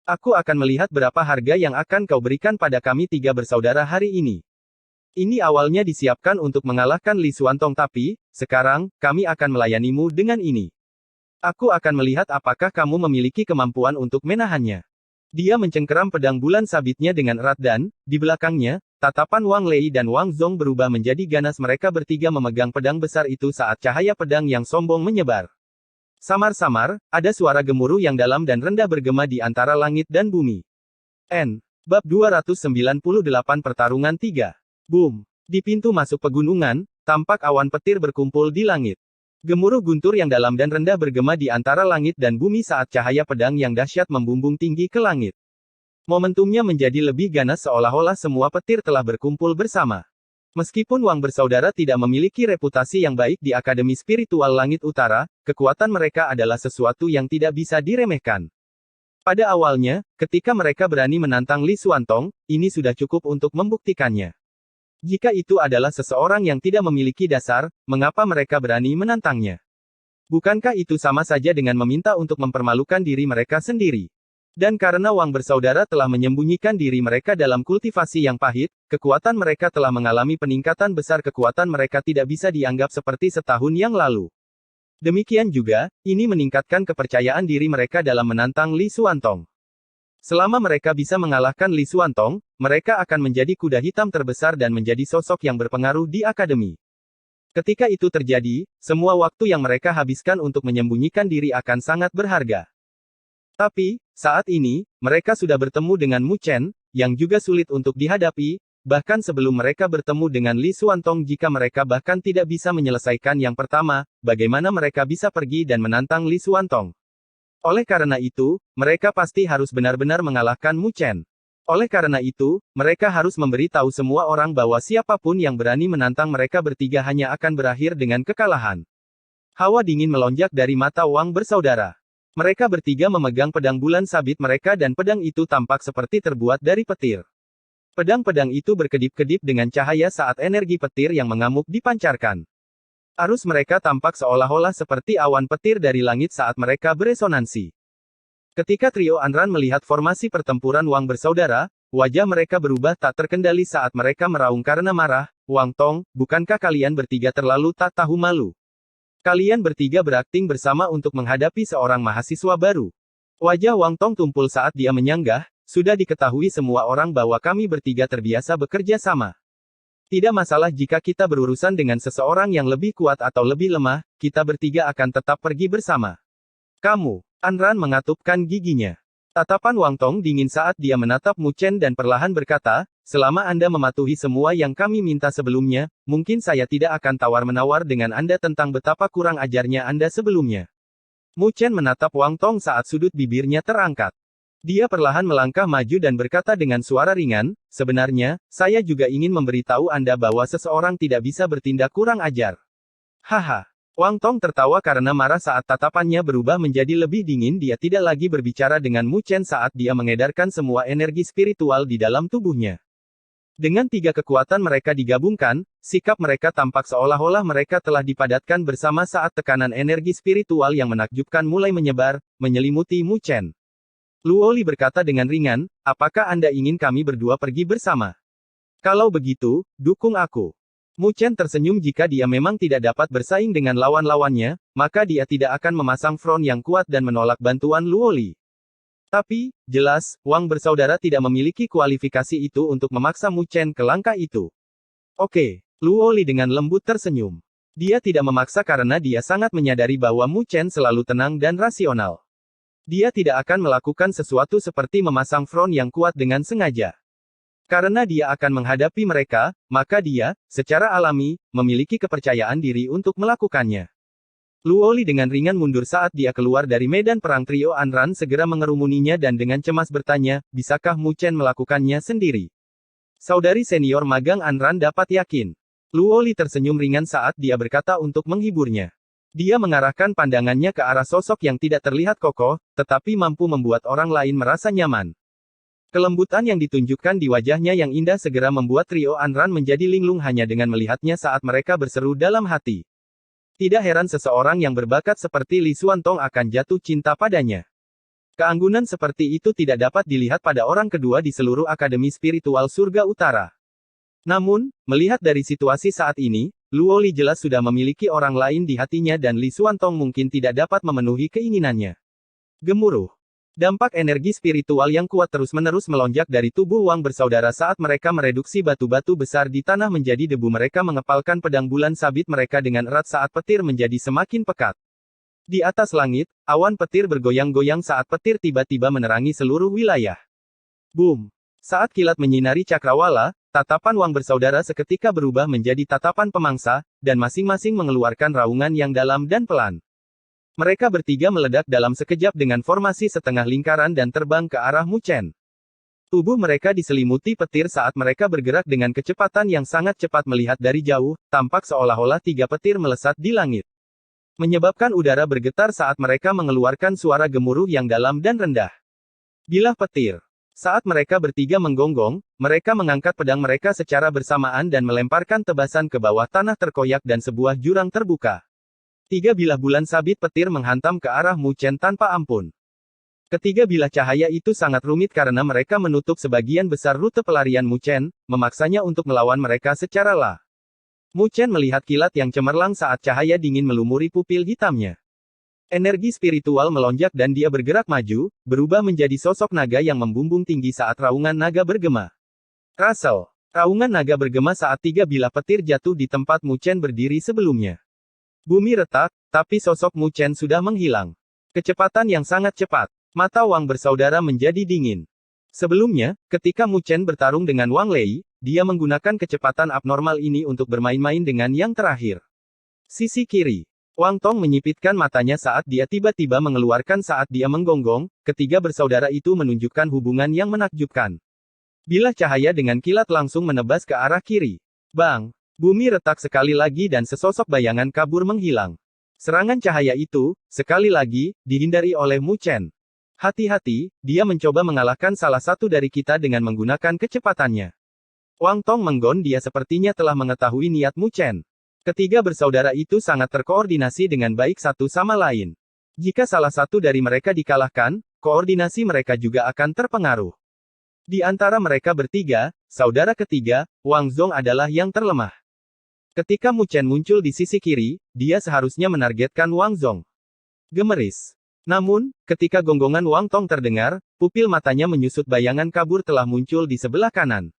Aku akan melihat berapa harga yang akan kau berikan pada kami tiga bersaudara hari ini. Ini awalnya disiapkan untuk mengalahkan Li Xuantong tapi, sekarang, kami akan melayanimu dengan ini. Aku akan melihat apakah kamu memiliki kemampuan untuk menahannya. Dia mencengkeram pedang bulan sabitnya dengan erat dan, di belakangnya, tatapan Wang Lei dan Wang Zong berubah menjadi ganas mereka bertiga memegang pedang besar itu saat cahaya pedang yang sombong menyebar. Samar-samar, ada suara gemuruh yang dalam dan rendah bergema di antara langit dan bumi. Bab 298 Pertarungan 3. Boom! Di pintu masuk pegunungan, tampak awan petir berkumpul di langit. Gemuruh guntur yang dalam dan rendah bergema di antara langit dan bumi saat cahaya pedang yang dahsyat membumbung tinggi ke langit. Momentumnya menjadi lebih ganas seolah-olah semua petir telah berkumpul bersama. Meskipun Wang bersaudara tidak memiliki reputasi yang baik di Akademi Spiritual Langit Utara, kekuatan mereka adalah sesuatu yang tidak bisa diremehkan. Pada awalnya, ketika mereka berani menantang Li Xuantong, ini sudah cukup untuk membuktikannya. Jika itu adalah seseorang yang tidak memiliki dasar, mengapa mereka berani menantangnya? Bukankah itu sama saja dengan meminta untuk mempermalukan diri mereka sendiri? Dan karena Wang bersaudara telah menyembunyikan diri mereka dalam kultivasi yang pahit, kekuatan mereka telah mengalami peningkatan besar. Kekuatan mereka tidak bisa dianggap seperti setahun yang lalu. Demikian juga, ini meningkatkan kepercayaan diri mereka dalam menantang Li Xuantong. Selama mereka bisa mengalahkan Li Xuantong, mereka akan menjadi kuda hitam terbesar dan menjadi sosok yang berpengaruh di akademi. Ketika itu terjadi, semua waktu yang mereka habiskan untuk menyembunyikan diri akan sangat berharga. Tapi, saat ini, mereka sudah bertemu dengan Mu Chen, yang juga sulit untuk dihadapi, bahkan sebelum mereka bertemu dengan Li Xuantong. Jika mereka bahkan tidak bisa menyelesaikan yang pertama, bagaimana mereka bisa pergi dan menantang Li Xuantong? Oleh karena itu, mereka pasti harus benar-benar mengalahkan Mu Chen. Oleh karena itu, mereka harus memberitahu semua orang bahwa siapapun yang berani menantang mereka bertiga hanya akan berakhir dengan kekalahan. Hawa dingin melonjak dari mata Wang bersaudara. Mereka bertiga memegang pedang bulan sabit mereka dan pedang itu tampak seperti terbuat dari petir. Pedang-pedang itu berkedip-kedip dengan cahaya saat energi petir yang mengamuk dipancarkan. Arus mereka tampak seolah-olah seperti awan petir dari langit saat mereka beresonansi. Ketika trio Anran melihat formasi pertempuran Wang bersaudara, wajah mereka berubah tak terkendali saat mereka meraung karena marah. Wang Tong, bukankah kalian bertiga terlalu tak tahu malu? Kalian bertiga berakting bersama untuk menghadapi seorang mahasiswa baru. Wajah Wang Tong tumpul saat dia menyanggah, sudah diketahui semua orang bahwa kami bertiga terbiasa bekerja sama. Tidak masalah jika kita berurusan dengan seseorang yang lebih kuat atau lebih lemah, kita bertiga akan tetap pergi bersama. Kamu, Anran mengatupkan giginya. Tatapan Wang Tong dingin saat dia menatap Mu Chen dan perlahan berkata, selama Anda mematuhi semua yang kami minta sebelumnya, mungkin saya tidak akan tawar-menawar dengan Anda tentang betapa kurang ajarnya Anda sebelumnya. Mu Chen menatap Wang Tong saat sudut bibirnya terangkat. Dia perlahan melangkah maju dan berkata dengan suara ringan, sebenarnya, saya juga ingin memberitahu Anda bahwa seseorang tidak bisa bertindak kurang ajar. Haha. Wang Tong tertawa karena marah saat tatapannya berubah menjadi lebih dingin. Dia tidak lagi berbicara dengan Mu Chen saat dia mengedarkan semua energi spiritual di dalam tubuhnya. Dengan tiga kekuatan mereka digabungkan, sikap mereka tampak seolah-olah mereka telah dipadatkan bersama saat tekanan energi spiritual yang menakjubkan mulai menyebar, menyelimuti Mu Chen. Luoli berkata dengan ringan, apakah Anda ingin kami berdua pergi bersama? Kalau begitu, dukung aku. Mu Chen tersenyum jika dia memang tidak dapat bersaing dengan lawan-lawannya, maka dia tidak akan memasang front yang kuat dan menolak bantuan Luoli. Tapi, jelas, Wang bersaudara tidak memiliki kualifikasi itu untuk memaksa Mu Chen ke langkah itu. Oke, Luoli dengan lembut tersenyum. Dia tidak memaksa karena dia sangat menyadari bahwa Mu Chen selalu tenang dan rasional. Dia tidak akan melakukan sesuatu seperti memasang front yang kuat dengan sengaja. Karena dia akan menghadapi mereka, maka dia, secara alami, memiliki kepercayaan diri untuk melakukannya. Luoli dengan ringan mundur saat dia keluar dari medan perang. Trio Anran segera mengerumuninya dan dengan cemas bertanya, bisakah Mu Chen melakukannya sendiri? Saudari senior magang Anran dapat yakin. Luoli tersenyum ringan saat dia berkata untuk menghiburnya. Dia mengarahkan pandangannya ke arah sosok yang tidak terlihat kokoh, tetapi mampu membuat orang lain merasa nyaman. Kelembutan yang ditunjukkan di wajahnya yang indah segera membuat trio Anran menjadi linglung hanya dengan melihatnya saat mereka berseru dalam hati. Tidak heran seseorang yang berbakat seperti Li Xuantong akan jatuh cinta padanya. Keanggunan seperti itu tidak dapat dilihat pada orang kedua di seluruh Akademi Spiritual Surga Utara. Namun, melihat dari situasi saat ini, Luoli jelas sudah memiliki orang lain di hatinya dan Li Xuantong mungkin tidak dapat memenuhi keinginannya. Gemuruh. Dampak energi spiritual yang kuat terus-menerus melonjak dari tubuh Wang bersaudara saat mereka mereduksi batu-batu besar di tanah menjadi debu. Mereka mengepalkan pedang bulan sabit mereka dengan erat saat petir menjadi semakin pekat. Di atas langit, awan petir bergoyang-goyang saat petir tiba-tiba menerangi seluruh wilayah. Boom! Saat kilat menyinari cakrawala, tatapan Wang bersaudara seketika berubah menjadi tatapan pemangsa, dan masing-masing mengeluarkan raungan yang dalam dan pelan. Mereka bertiga meledak dalam sekejap dengan formasi setengah lingkaran dan terbang ke arah Mu Chen. Tubuh mereka diselimuti petir saat mereka bergerak dengan kecepatan yang sangat cepat. Melihat dari jauh, tampak seolah-olah tiga petir melesat di langit. Menyebabkan udara bergetar saat mereka mengeluarkan suara gemuruh yang dalam dan rendah. Bilah petir. Saat mereka bertiga menggonggong, mereka mengangkat pedang mereka secara bersamaan dan melemparkan tebasan ke bawah tanah terkoyak dan sebuah jurang terbuka. Tiga bilah bulan sabit petir menghantam ke arah Mu Chen tanpa ampun. Ketiga bilah cahaya itu sangat rumit karena mereka menutup sebagian besar rute pelarian Mu Chen, memaksanya untuk melawan mereka secara lah. Mu Chen melihat kilat yang cemerlang saat cahaya dingin melumuri pupil hitamnya. Energi spiritual melonjak dan dia bergerak maju, berubah menjadi sosok naga yang membumbung tinggi saat raungan naga bergema. Russell. Raungan naga bergema saat tiga bilah petir jatuh di tempat Mu Chen berdiri sebelumnya. Bumi retak, tapi sosok Mu Chen sudah menghilang. Kecepatan yang sangat cepat. Mata Wang bersaudara menjadi dingin. Sebelumnya, ketika Mu Chen bertarung dengan Wang Lei, dia menggunakan kecepatan abnormal ini untuk bermain-main dengan yang terakhir. Sisi kiri. Wang Tong menyipitkan matanya saat dia tiba-tiba mengeluarkan saat dia menggonggong. Ketiga bersaudara itu menunjukkan hubungan yang menakjubkan. Bilah cahaya dengan kilat langsung menebas ke arah kiri. Bang! Bumi retak sekali lagi dan sesosok bayangan kabur menghilang. Serangan cahaya itu, sekali lagi, dihindari oleh Mu Chen. Hati-hati, dia mencoba mengalahkan salah satu dari kita dengan menggunakan kecepatannya. Wang Tong menggon. Dia sepertinya telah mengetahui niat Mu Chen. Ketiga bersaudara itu sangat terkoordinasi dengan baik satu sama lain. Jika salah satu dari mereka dikalahkan, koordinasi mereka juga akan terpengaruh. Di antara mereka bertiga, saudara ketiga, Wang Zong adalah yang terlemah. Ketika Mu Chen muncul di sisi kiri, dia seharusnya menargetkan Wang Zong. Gemeris. Namun, ketika gonggongan Wang Tong terdengar, pupil matanya menyusut bayangan kabur telah muncul di sebelah kanan.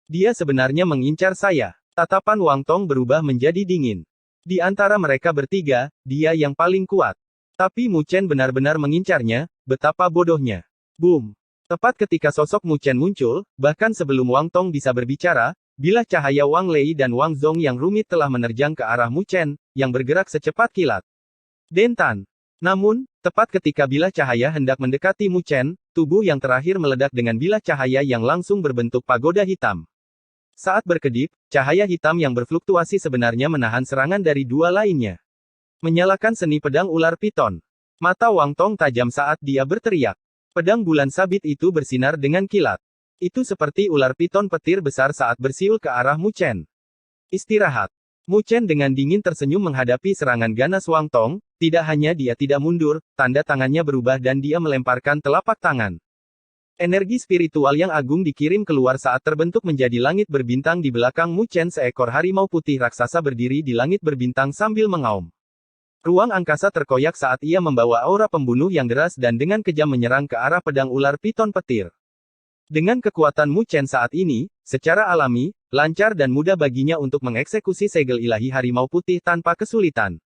Dia sebenarnya mengincar saya. Tatapan Wang Tong berubah menjadi dingin. Di antara mereka bertiga, dia yang paling kuat. Tapi Mu Chen benar-benar mengincarnya, betapa bodohnya. Boom. Tepat ketika sosok Mu Chen muncul, bahkan sebelum Wang Tong bisa berbicara, bilah cahaya Wang Lei dan Wang Zong yang rumit telah menerjang ke arah Mu Chen, yang bergerak secepat kilat. Dentan. Namun, tepat ketika bilah cahaya hendak mendekati Mu Chen, tubuh yang terakhir meledak dengan bilah cahaya yang langsung berbentuk pagoda hitam. Saat berkedip, cahaya hitam yang berfluktuasi sebenarnya menahan serangan dari dua lainnya. Menyalakan seni pedang ular piton. Mata Wang Tong tajam saat dia berteriak. Pedang bulan sabit itu bersinar dengan kilat. Itu seperti ular piton petir besar saat bersiul ke arah Mu Chen. Istirahat. Mu Chen dengan dingin tersenyum menghadapi serangan ganas Wang Tong, tidak hanya dia tidak mundur, tanda tangannya berubah dan dia melemparkan telapak tangan. Energi spiritual yang agung dikirim keluar saat terbentuk menjadi langit berbintang di belakang Mu Chen. Seekor harimau putih raksasa berdiri di langit berbintang sambil mengaum. Ruang angkasa terkoyak saat ia membawa aura pembunuh yang deras dan dengan kejam menyerang ke arah pedang ular piton petir. Dengan kekuatan Mu Chen saat ini, secara alami, lancar dan mudah baginya untuk mengeksekusi segel ilahi harimau putih tanpa kesulitan.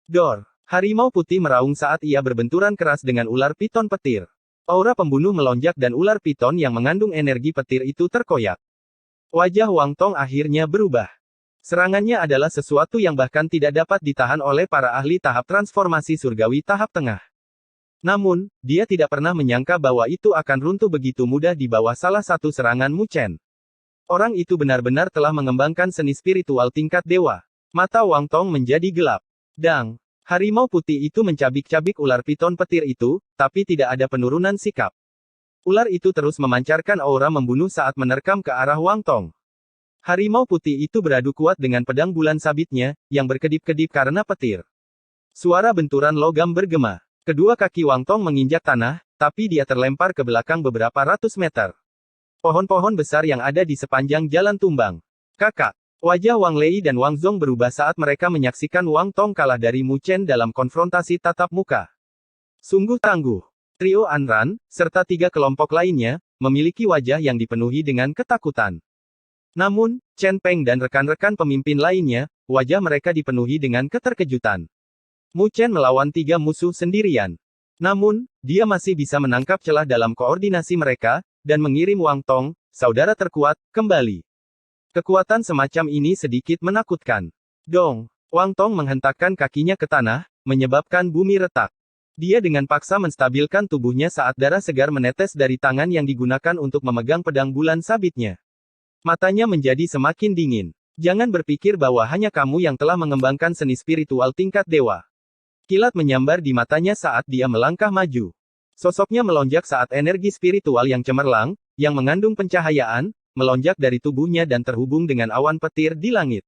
Dor! Harimau putih meraung saat ia berbenturan keras dengan ular piton petir. Aura pembunuh melonjak dan ular piton yang mengandung energi petir itu terkoyak. Wajah Wang Tong akhirnya berubah. Serangannya adalah sesuatu yang bahkan tidak dapat ditahan oleh para ahli tahap transformasi surgawi tahap tengah. Namun, dia tidak pernah menyangka bahwa itu akan runtuh begitu mudah di bawah salah satu serangan Mu Chen. Orang itu benar-benar telah mengembangkan seni spiritual tingkat dewa. Mata Wang Tong menjadi gelap. Dang! Harimau putih itu mencabik-cabik ular piton petir itu, tapi tidak ada penurunan sikap. Ular itu terus memancarkan aura membunuh saat menerkam ke arah Wang Tong. Harimau putih itu beradu kuat dengan pedang bulan sabitnya, yang berkedip-kedip karena petir. Suara benturan logam bergema. Kedua kaki Wang Tong menginjak tanah, tapi dia terlempar ke belakang beberapa ratus meter. Pohon-pohon besar yang ada di sepanjang jalan tumbang. Kakak. Wajah Wang Lei dan Wang Zong berubah saat mereka menyaksikan Wang Tong kalah dari Mu Chen dalam konfrontasi tatap muka. Sungguh tangguh. Trio Anran, serta 3 kelompok lainnya, memiliki wajah yang dipenuhi dengan ketakutan. Namun, Chen Peng dan rekan-rekan pemimpin lainnya, wajah mereka dipenuhi dengan keterkejutan. Mu Chen melawan 3 musuh sendirian. Namun, dia masih bisa menangkap celah dalam koordinasi mereka, dan mengirim Wang Tong, saudara terkuat, kembali. Kekuatan semacam ini sedikit menakutkan. Dong! Wang Tong menghentakkan kakinya ke tanah, menyebabkan bumi retak. Dia dengan paksa menstabilkan tubuhnya saat darah segar menetes dari tangan yang digunakan untuk memegang pedang bulan sabitnya. Matanya menjadi semakin dingin. Jangan berpikir bahwa hanya kamu yang telah mengembangkan seni spiritual tingkat dewa. Kilat menyambar di matanya saat dia melangkah maju. Sosoknya melonjak saat energi spiritual yang cemerlang, yang mengandung pencahayaan, melonjak dari tubuhnya dan terhubung dengan awan petir di langit.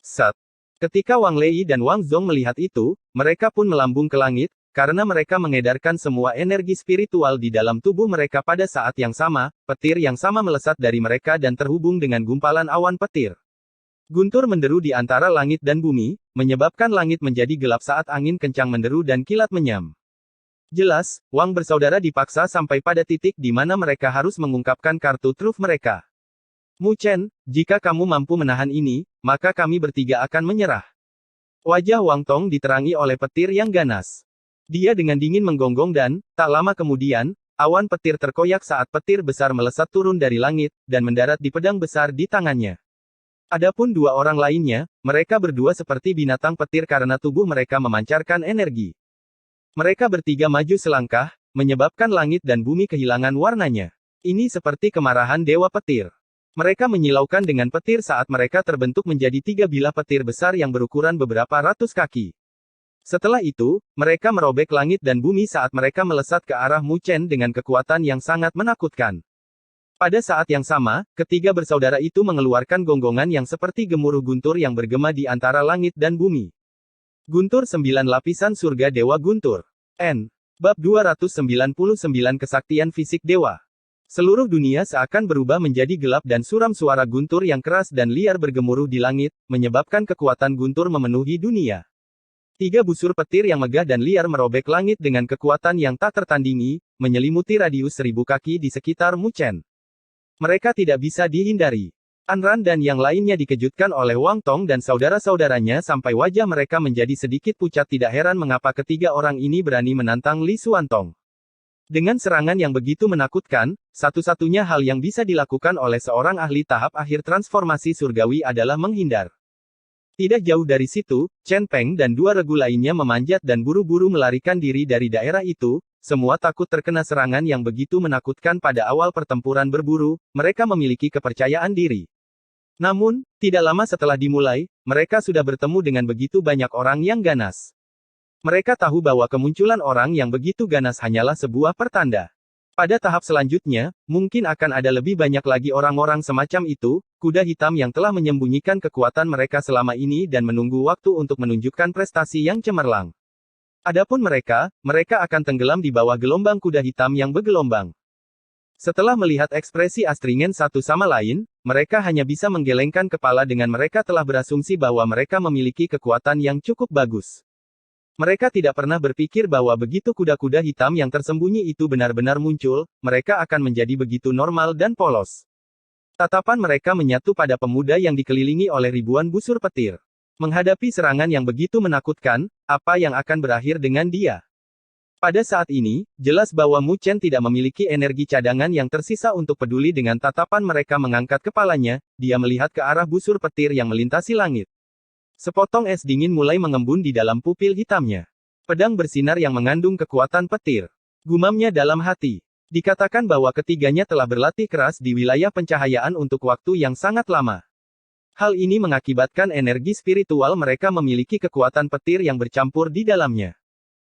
Set. Ketika Wang Lei dan Wang Zong melihat itu, mereka pun melambung ke langit, karena mereka mengedarkan semua energi spiritual di dalam tubuh mereka pada saat yang sama, petir yang sama melesat dari mereka dan terhubung dengan gumpalan awan petir. Guntur menderu di antara langit dan bumi, menyebabkan langit menjadi gelap saat angin kencang menderu dan kilat menyam. Jelas, Wang bersaudara dipaksa sampai pada titik di mana mereka harus mengungkapkan kartu truf mereka. Mu Chen, jika kamu mampu menahan ini, maka kami bertiga akan menyerah. Wajah Wang Tong diterangi oleh petir yang ganas. Dia dengan dingin menggonggong dan, tak lama kemudian, awan petir terkoyak saat petir besar melesat turun dari langit, dan mendarat di pedang besar di tangannya. Adapun 2 orang lainnya, mereka berdua seperti binatang petir karena tubuh mereka memancarkan energi. Mereka bertiga maju selangkah, menyebabkan langit dan bumi kehilangan warnanya. Ini seperti kemarahan dewa petir. Mereka menyilaukan dengan petir saat mereka terbentuk menjadi 3 bilah petir besar yang berukuran beberapa ratus kaki. Setelah itu, mereka merobek langit dan bumi saat mereka melesat ke arah Mu Chen dengan kekuatan yang sangat menakutkan. Pada saat yang sama, ketiga bersaudara itu mengeluarkan gonggongan yang seperti gemuruh guntur yang bergema di antara langit dan bumi. Guntur 9 lapisan surga Dewa Guntur. N. Bab 299 Kesaktian Fisik Dewa. Seluruh dunia seakan berubah menjadi gelap dan suram, suara guntur yang keras dan liar bergemuruh di langit, menyebabkan kekuatan guntur memenuhi dunia. 3 busur petir yang megah dan liar merobek langit dengan kekuatan yang tak tertandingi, menyelimuti radius 1000 kaki di sekitar Mu Chen. Mereka tidak bisa dihindari. Anran dan yang lainnya dikejutkan oleh Wang Tong dan saudara-saudaranya sampai wajah mereka menjadi sedikit pucat. Tidak heran mengapa ketiga orang ini berani menantang Li Xuantong. Dengan serangan yang begitu menakutkan, satu-satunya hal yang bisa dilakukan oleh seorang ahli tahap akhir transformasi surgawi adalah menghindar. Tidak jauh dari situ, Chen Peng dan 2 regu lainnya memanjat dan buru-buru melarikan diri dari daerah itu. Semua takut terkena serangan yang begitu menakutkan pada awal pertempuran berburu. Mereka memiliki kepercayaan diri. Namun, tidak lama setelah dimulai, mereka sudah bertemu dengan begitu banyak orang yang ganas. Mereka tahu bahwa kemunculan orang yang begitu ganas hanyalah sebuah pertanda. Pada tahap selanjutnya, mungkin akan ada lebih banyak lagi orang-orang semacam itu, kuda hitam yang telah menyembunyikan kekuatan mereka selama ini dan menunggu waktu untuk menunjukkan prestasi yang cemerlang. Adapun mereka akan tenggelam di bawah gelombang kuda hitam yang bergelombang. Setelah melihat ekspresi astringen satu sama lain, mereka hanya bisa menggelengkan kepala dengan mereka telah berasumsi bahwa mereka memiliki kekuatan yang cukup bagus. Mereka tidak pernah berpikir bahwa begitu kuda-kuda hitam yang tersembunyi itu benar-benar muncul, mereka akan menjadi begitu normal dan polos. Tatapan mereka menyatu pada pemuda yang dikelilingi oleh ribuan busur petir. Menghadapi serangan yang begitu menakutkan, apa yang akan berakhir dengan dia? Pada saat ini, jelas bahwa Mu Chen tidak memiliki energi cadangan yang tersisa untuk peduli dengan tatapan mereka. Mengangkat kepalanya, dia melihat ke arah busur petir yang melintasi langit. Sepotong es dingin mulai mengembun di dalam pupil hitamnya. Pedang bersinar yang mengandung kekuatan petir. Gumamnya dalam hati. Dikatakan bahwa ketiganya telah berlatih keras di wilayah pencahayaan untuk waktu yang sangat lama. Hal ini mengakibatkan energi spiritual mereka memiliki kekuatan petir yang bercampur di dalamnya.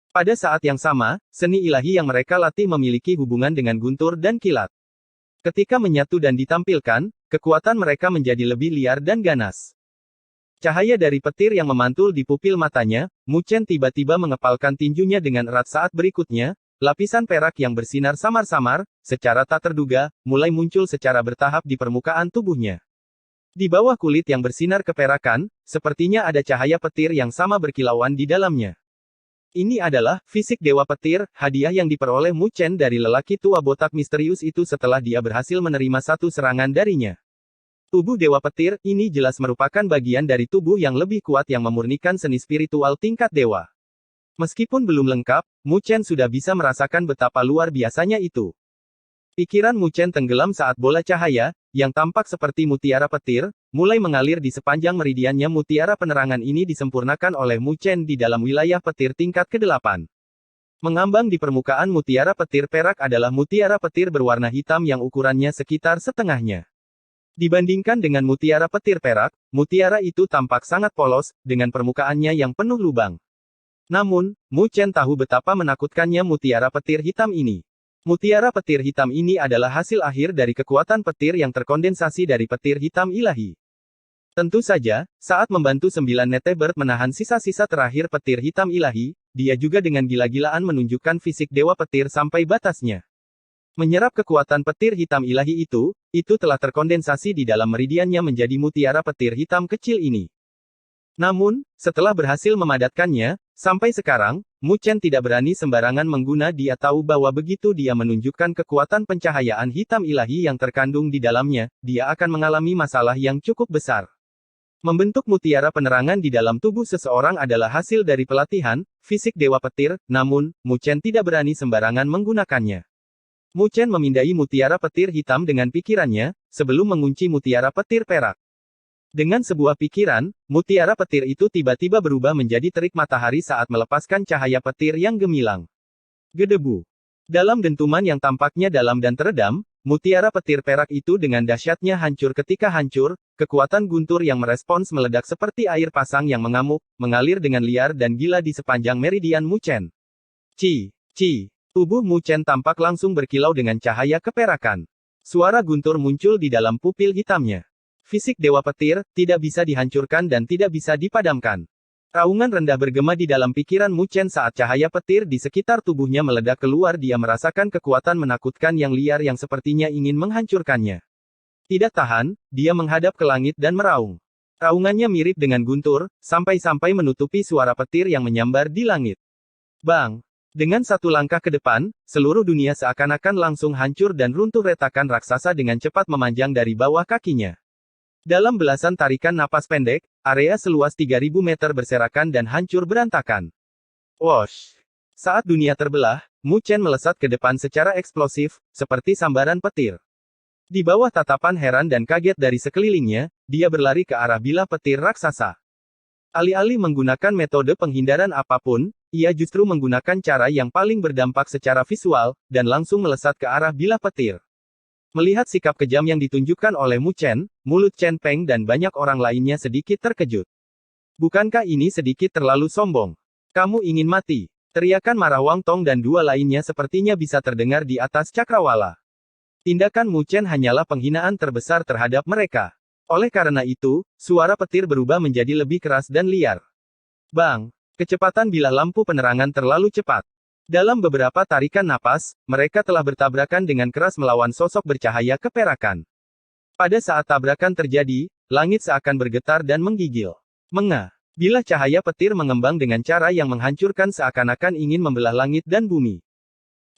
Pada saat yang sama, seni ilahi yang mereka latih memiliki hubungan dengan guntur dan kilat. Ketika menyatu dan ditampilkan, kekuatan mereka menjadi lebih liar dan ganas. Cahaya dari petir yang memantul di pupil matanya, Mu Chen tiba-tiba mengepalkan tinjunya dengan erat. Saat berikutnya, lapisan perak yang bersinar samar-samar, secara tak terduga, mulai muncul secara bertahap di permukaan tubuhnya. Di bawah kulit yang bersinar keperakan, sepertinya ada cahaya petir yang sama berkilauan di dalamnya. Ini adalah fisik Dewa Petir, hadiah yang diperoleh Mu Chen dari lelaki tua botak misterius itu setelah dia berhasil menerima satu serangan darinya. Tubuh Dewa Petir ini jelas merupakan bagian dari tubuh yang lebih kuat yang memurnikan seni spiritual tingkat dewa. Meskipun belum lengkap, Mu Chen sudah bisa merasakan betapa luar biasanya itu. Pikiran Mu Chen tenggelam saat bola cahaya, yang tampak seperti mutiara petir, mulai mengalir di sepanjang meridiannya. Mutiara penerangan ini disempurnakan oleh Mu Chen di dalam wilayah petir tingkat ke-8. Mengambang di permukaan mutiara petir perak adalah mutiara petir berwarna hitam yang ukurannya sekitar setengahnya. Dibandingkan dengan mutiara petir perak, mutiara itu tampak sangat polos, dengan permukaannya yang penuh lubang. Namun, Mu Chen tahu betapa menakutkannya mutiara petir hitam ini. Mutiara petir hitam ini adalah hasil akhir dari kekuatan petir yang terkondensasi dari petir hitam ilahi. Tentu saja, saat membantu 9 Netebird menahan sisa-sisa terakhir petir hitam ilahi, dia juga dengan gila-gilaan menunjukkan fisik Dewa Petir sampai batasnya. Menyerap kekuatan petir hitam ilahi itu telah terkondensasi di dalam meridiannya menjadi mutiara petir hitam kecil ini. Namun, setelah berhasil memadatkannya, sampai sekarang, Mu Chen tidak berani sembarangan mengguna. Dia tahu bahwa begitu dia menunjukkan kekuatan pencahayaan hitam ilahi yang terkandung di dalamnya, dia akan mengalami masalah yang cukup besar. Membentuk mutiara penerangan di dalam tubuh seseorang adalah hasil dari pelatihan, fisik Dewa Petir, namun, Mu Chen tidak berani sembarangan menggunakannya. Mu Chen memindai mutiara petir hitam dengan pikirannya, sebelum mengunci mutiara petir perak. Dengan sebuah pikiran, mutiara petir itu tiba-tiba berubah menjadi terik matahari saat melepaskan cahaya petir yang gemilang. Gedebu. Dalam dentuman yang tampaknya dalam dan teredam, mutiara petir perak itu dengan dahsyatnya hancur. Ketika hancur, kekuatan guntur yang merespons meledak seperti air pasang yang mengamuk, mengalir dengan liar dan gila di sepanjang meridian Mu Chen. Ci. Tubuh Mu Chen tampak langsung berkilau dengan cahaya keperakan. Suara guntur muncul di dalam pupil hitamnya. Fisik Dewa Petir tidak bisa dihancurkan dan tidak bisa dipadamkan. Raungan rendah bergema di dalam pikiran Mu Chen saat cahaya petir di sekitar tubuhnya meledak keluar. Dia merasakan kekuatan menakutkan yang liar yang sepertinya ingin menghancurkannya. Tidak tahan, dia menghadap ke langit dan meraung. Raungannya mirip dengan guntur, sampai-sampai menutupi suara petir yang menyambar di langit. Bang! Dengan satu langkah ke depan, seluruh dunia seakan-akan langsung hancur dan runtuh. Retakan raksasa dengan cepat memanjang dari bawah kakinya. Dalam belasan tarikan napas pendek, area seluas 3.000 meter berserakan dan hancur berantakan. Wosh! Saat dunia terbelah, Mu Chen melesat ke depan secara eksplosif, seperti sambaran petir. Di bawah tatapan heran dan kaget dari sekelilingnya, dia berlari ke arah bilah petir raksasa. Alih-alih menggunakan metode penghindaran apapun, ia justru menggunakan cara yang paling berdampak secara visual, dan langsung melesat ke arah bilah petir. Melihat sikap kejam yang ditunjukkan oleh Mu Chen, mulut Chen Peng dan banyak orang lainnya sedikit terkejut. Bukankah ini sedikit terlalu sombong? Kamu ingin mati? Teriakan marah Wang Tong dan dua lainnya sepertinya bisa terdengar di atas cakrawala. Tindakan Mu Chen hanyalah penghinaan terbesar terhadap mereka. Oleh karena itu, suara petir berubah menjadi lebih keras dan liar. Bang! Kecepatan bilah lampu penerangan terlalu cepat. Dalam beberapa tarikan napas, mereka telah bertabrakan dengan keras melawan sosok bercahaya keperakan. Pada saat tabrakan terjadi, langit seakan bergetar dan menggigil. Mengah! Bilah cahaya petir mengembang dengan cara yang menghancurkan seakan-akan ingin membelah langit dan bumi.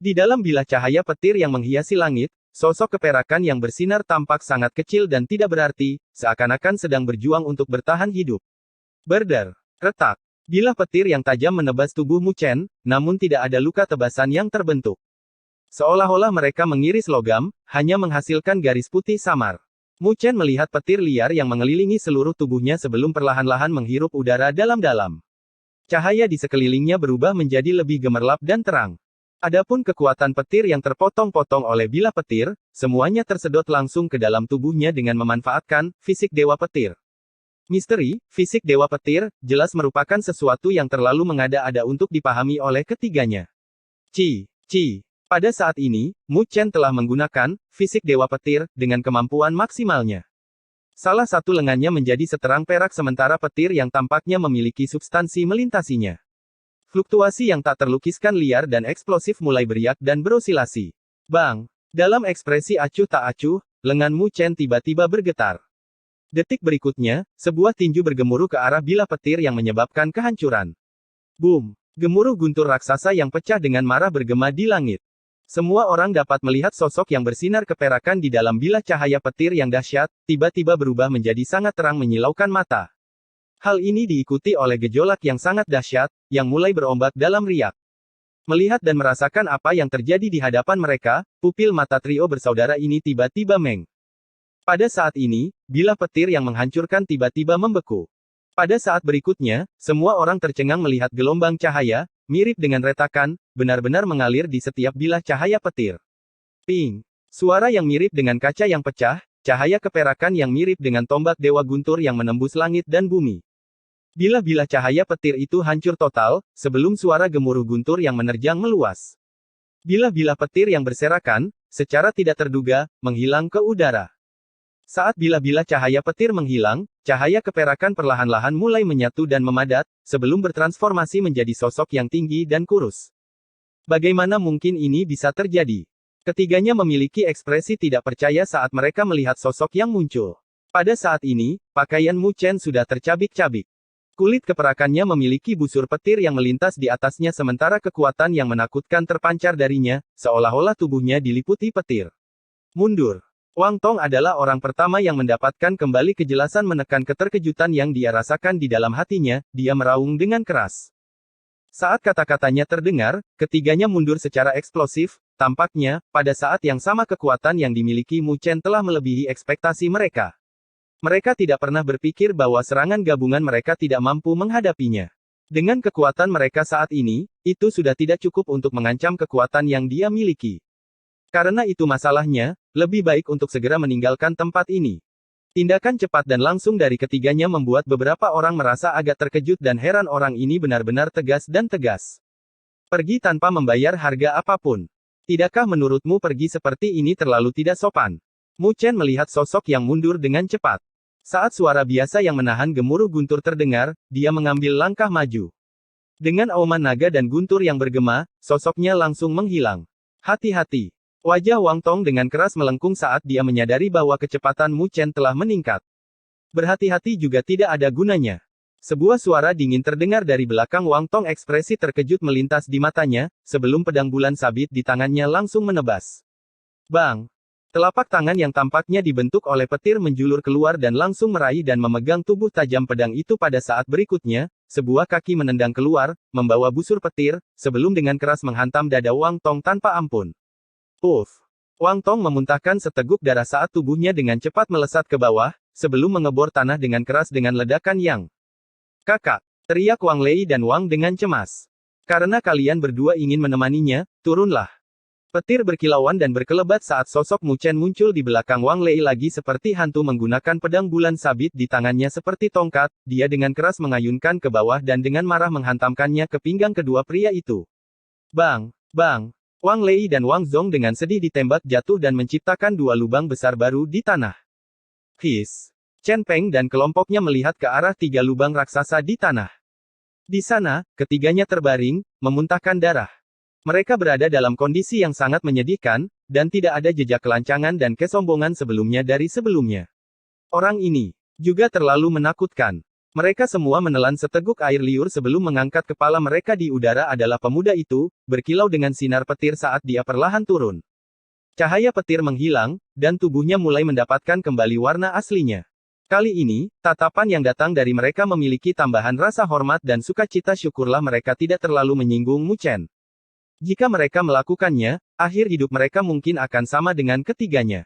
Di dalam bilah cahaya petir yang menghiasi langit, sosok keperakan yang bersinar tampak sangat kecil dan tidak berarti, seakan-akan sedang berjuang untuk bertahan hidup. Berder, retak. Bilah petir yang tajam menebas tubuh Mu Chen, namun tidak ada luka tebasan yang terbentuk. Seolah-olah mereka mengiris logam, hanya menghasilkan garis putih samar. Mu Chen melihat petir liar yang mengelilingi seluruh tubuhnya sebelum perlahan-lahan menghirup udara dalam-dalam. Cahaya di sekelilingnya berubah menjadi lebih gemerlap dan terang. Adapun kekuatan petir yang terpotong-potong oleh bilah petir, semuanya tersedot langsung ke dalam tubuhnya dengan memanfaatkan fisik dewa petir. Misteri, fisik dewa petir, jelas merupakan sesuatu yang terlalu mengada-ada untuk dipahami oleh ketiganya. Pada saat ini, Mu Chen telah menggunakan fisik dewa petir dengan kemampuan maksimalnya. Salah satu lengannya menjadi seterang perak sementara petir yang tampaknya memiliki substansi melintasinya. Fluktuasi yang tak terlukiskan liar dan eksplosif mulai beriak dan berosilasi. Bang! Dalam ekspresi acuh tak acuh, lengan Mu Chen tiba-tiba bergetar. Detik berikutnya, sebuah tinju bergemuruh ke arah bilah petir yang menyebabkan kehancuran. Boom! Gemuruh guntur raksasa yang pecah dengan marah bergema di langit. Semua orang dapat melihat sosok yang bersinar keperakan di dalam bilah cahaya petir yang dahsyat, tiba-tiba berubah menjadi sangat terang menyilaukan mata. Hal ini diikuti oleh gejolak yang sangat dahsyat, yang mulai berombak dalam riak. Melihat dan merasakan apa yang terjadi di hadapan mereka, pupil mata trio bersaudara ini tiba-tiba meng. Pada saat ini, bilah petir yang menghancurkan tiba-tiba membeku. Pada saat berikutnya, semua orang tercengang melihat gelombang cahaya, mirip dengan retakan, benar-benar mengalir di setiap bilah cahaya petir. Ping! Suara yang mirip dengan kaca yang pecah, cahaya keperakan yang mirip dengan tombak dewa guntur yang menembus langit dan bumi. Bilah-bilah cahaya petir itu hancur total, sebelum suara gemuruh guntur yang menerjang meluas. Bilah-bilah petir yang berserakan, secara tidak terduga, menghilang ke udara. Saat bilah-bilah cahaya petir menghilang, cahaya keperakan perlahan-lahan mulai menyatu dan memadat, sebelum bertransformasi menjadi sosok yang tinggi dan kurus. Bagaimana mungkin ini bisa terjadi? Ketiganya memiliki ekspresi tidak percaya saat mereka melihat sosok yang muncul. Pada saat ini, pakaian Mu Chen sudah tercabik-cabik. Kulit keperakannya memiliki busur petir yang melintas di atasnya sementara kekuatan yang menakutkan terpancar darinya, seolah-olah tubuhnya diliputi petir. Mundur. Wang Tong adalah orang pertama yang mendapatkan kembali kejelasan menekan keterkejutan yang dia rasakan di dalam hatinya, dia meraung dengan keras. Saat kata-katanya terdengar, ketiganya mundur secara eksplosif, tampaknya, pada saat yang sama kekuatan yang dimiliki Mu Chen telah melebihi ekspektasi mereka. Mereka tidak pernah berpikir bahwa serangan gabungan mereka tidak mampu menghadapinya. Dengan kekuatan mereka saat ini, itu sudah tidak cukup untuk mengancam kekuatan yang dia miliki. Karena itu masalahnya, lebih baik untuk segera meninggalkan tempat ini. Tindakan cepat dan langsung dari ketiganya membuat beberapa orang merasa agak terkejut dan heran. Orang ini benar-benar tegas dan tegas. Pergi tanpa membayar harga apapun. Tidakkah menurutmu pergi seperti ini terlalu tidak sopan? Mu Chen melihat sosok yang mundur dengan cepat. Saat suara biasa yang menahan gemuruh guntur terdengar, dia mengambil langkah maju. Dengan auman naga dan guntur yang bergema, sosoknya langsung menghilang. Hati-hati. Wajah Wang Tong dengan keras melengkung saat dia menyadari bahwa kecepatan Mu Chen telah meningkat. Berhati-hati juga tidak ada gunanya. Sebuah suara dingin terdengar dari belakang Wang Tong, ekspresi terkejut melintas di matanya, sebelum pedang bulan sabit di tangannya langsung menebas. Bang! Telapak tangan yang tampaknya dibentuk oleh petir menjulur keluar dan langsung meraih dan memegang tubuh tajam pedang itu pada saat berikutnya, sebuah kaki menendang keluar, membawa busur petir, sebelum dengan keras menghantam dada Wang Tong tanpa ampun. Uff! Wang Tong memuntahkan seteguk darah saat tubuhnya dengan cepat melesat ke bawah, sebelum mengebor tanah dengan keras dengan ledakan yang "Kakak!" teriak Wang Lei dan Wang dengan cemas. "Karena kalian berdua ingin menemaninya, turunlah." Petir berkilauan dan berkelebat saat sosok Mu Chen muncul di belakang Wang Lei lagi seperti hantu menggunakan pedang bulan sabit di tangannya seperti tongkat, dia dengan keras mengayunkan ke bawah dan dengan marah menghantamkannya ke pinggang kedua pria itu. Bang! Bang! Wang Lei dan Wang Zong dengan sedih ditembak jatuh dan menciptakan dua lubang besar baru di tanah. His! Chen Peng dan kelompoknya melihat ke arah tiga lubang raksasa di tanah. Di sana, ketiganya terbaring, memuntahkan darah. Mereka berada dalam kondisi yang sangat menyedihkan, dan tidak ada jejak kelancangan dan kesombongan sebelumnya dari sebelumnya. Orang ini juga terlalu menakutkan. Mereka semua menelan seteguk air liur sebelum mengangkat kepala mereka di udara adalah pemuda itu, berkilau dengan sinar petir saat dia perlahan turun. Cahaya petir menghilang, dan tubuhnya mulai mendapatkan kembali warna aslinya. Kali ini, tatapan yang datang dari mereka memiliki tambahan rasa hormat dan sukacita, syukurlah mereka tidak terlalu menyinggung Mu Chen. Jika mereka melakukannya, akhir hidup mereka mungkin akan sama dengan ketiganya.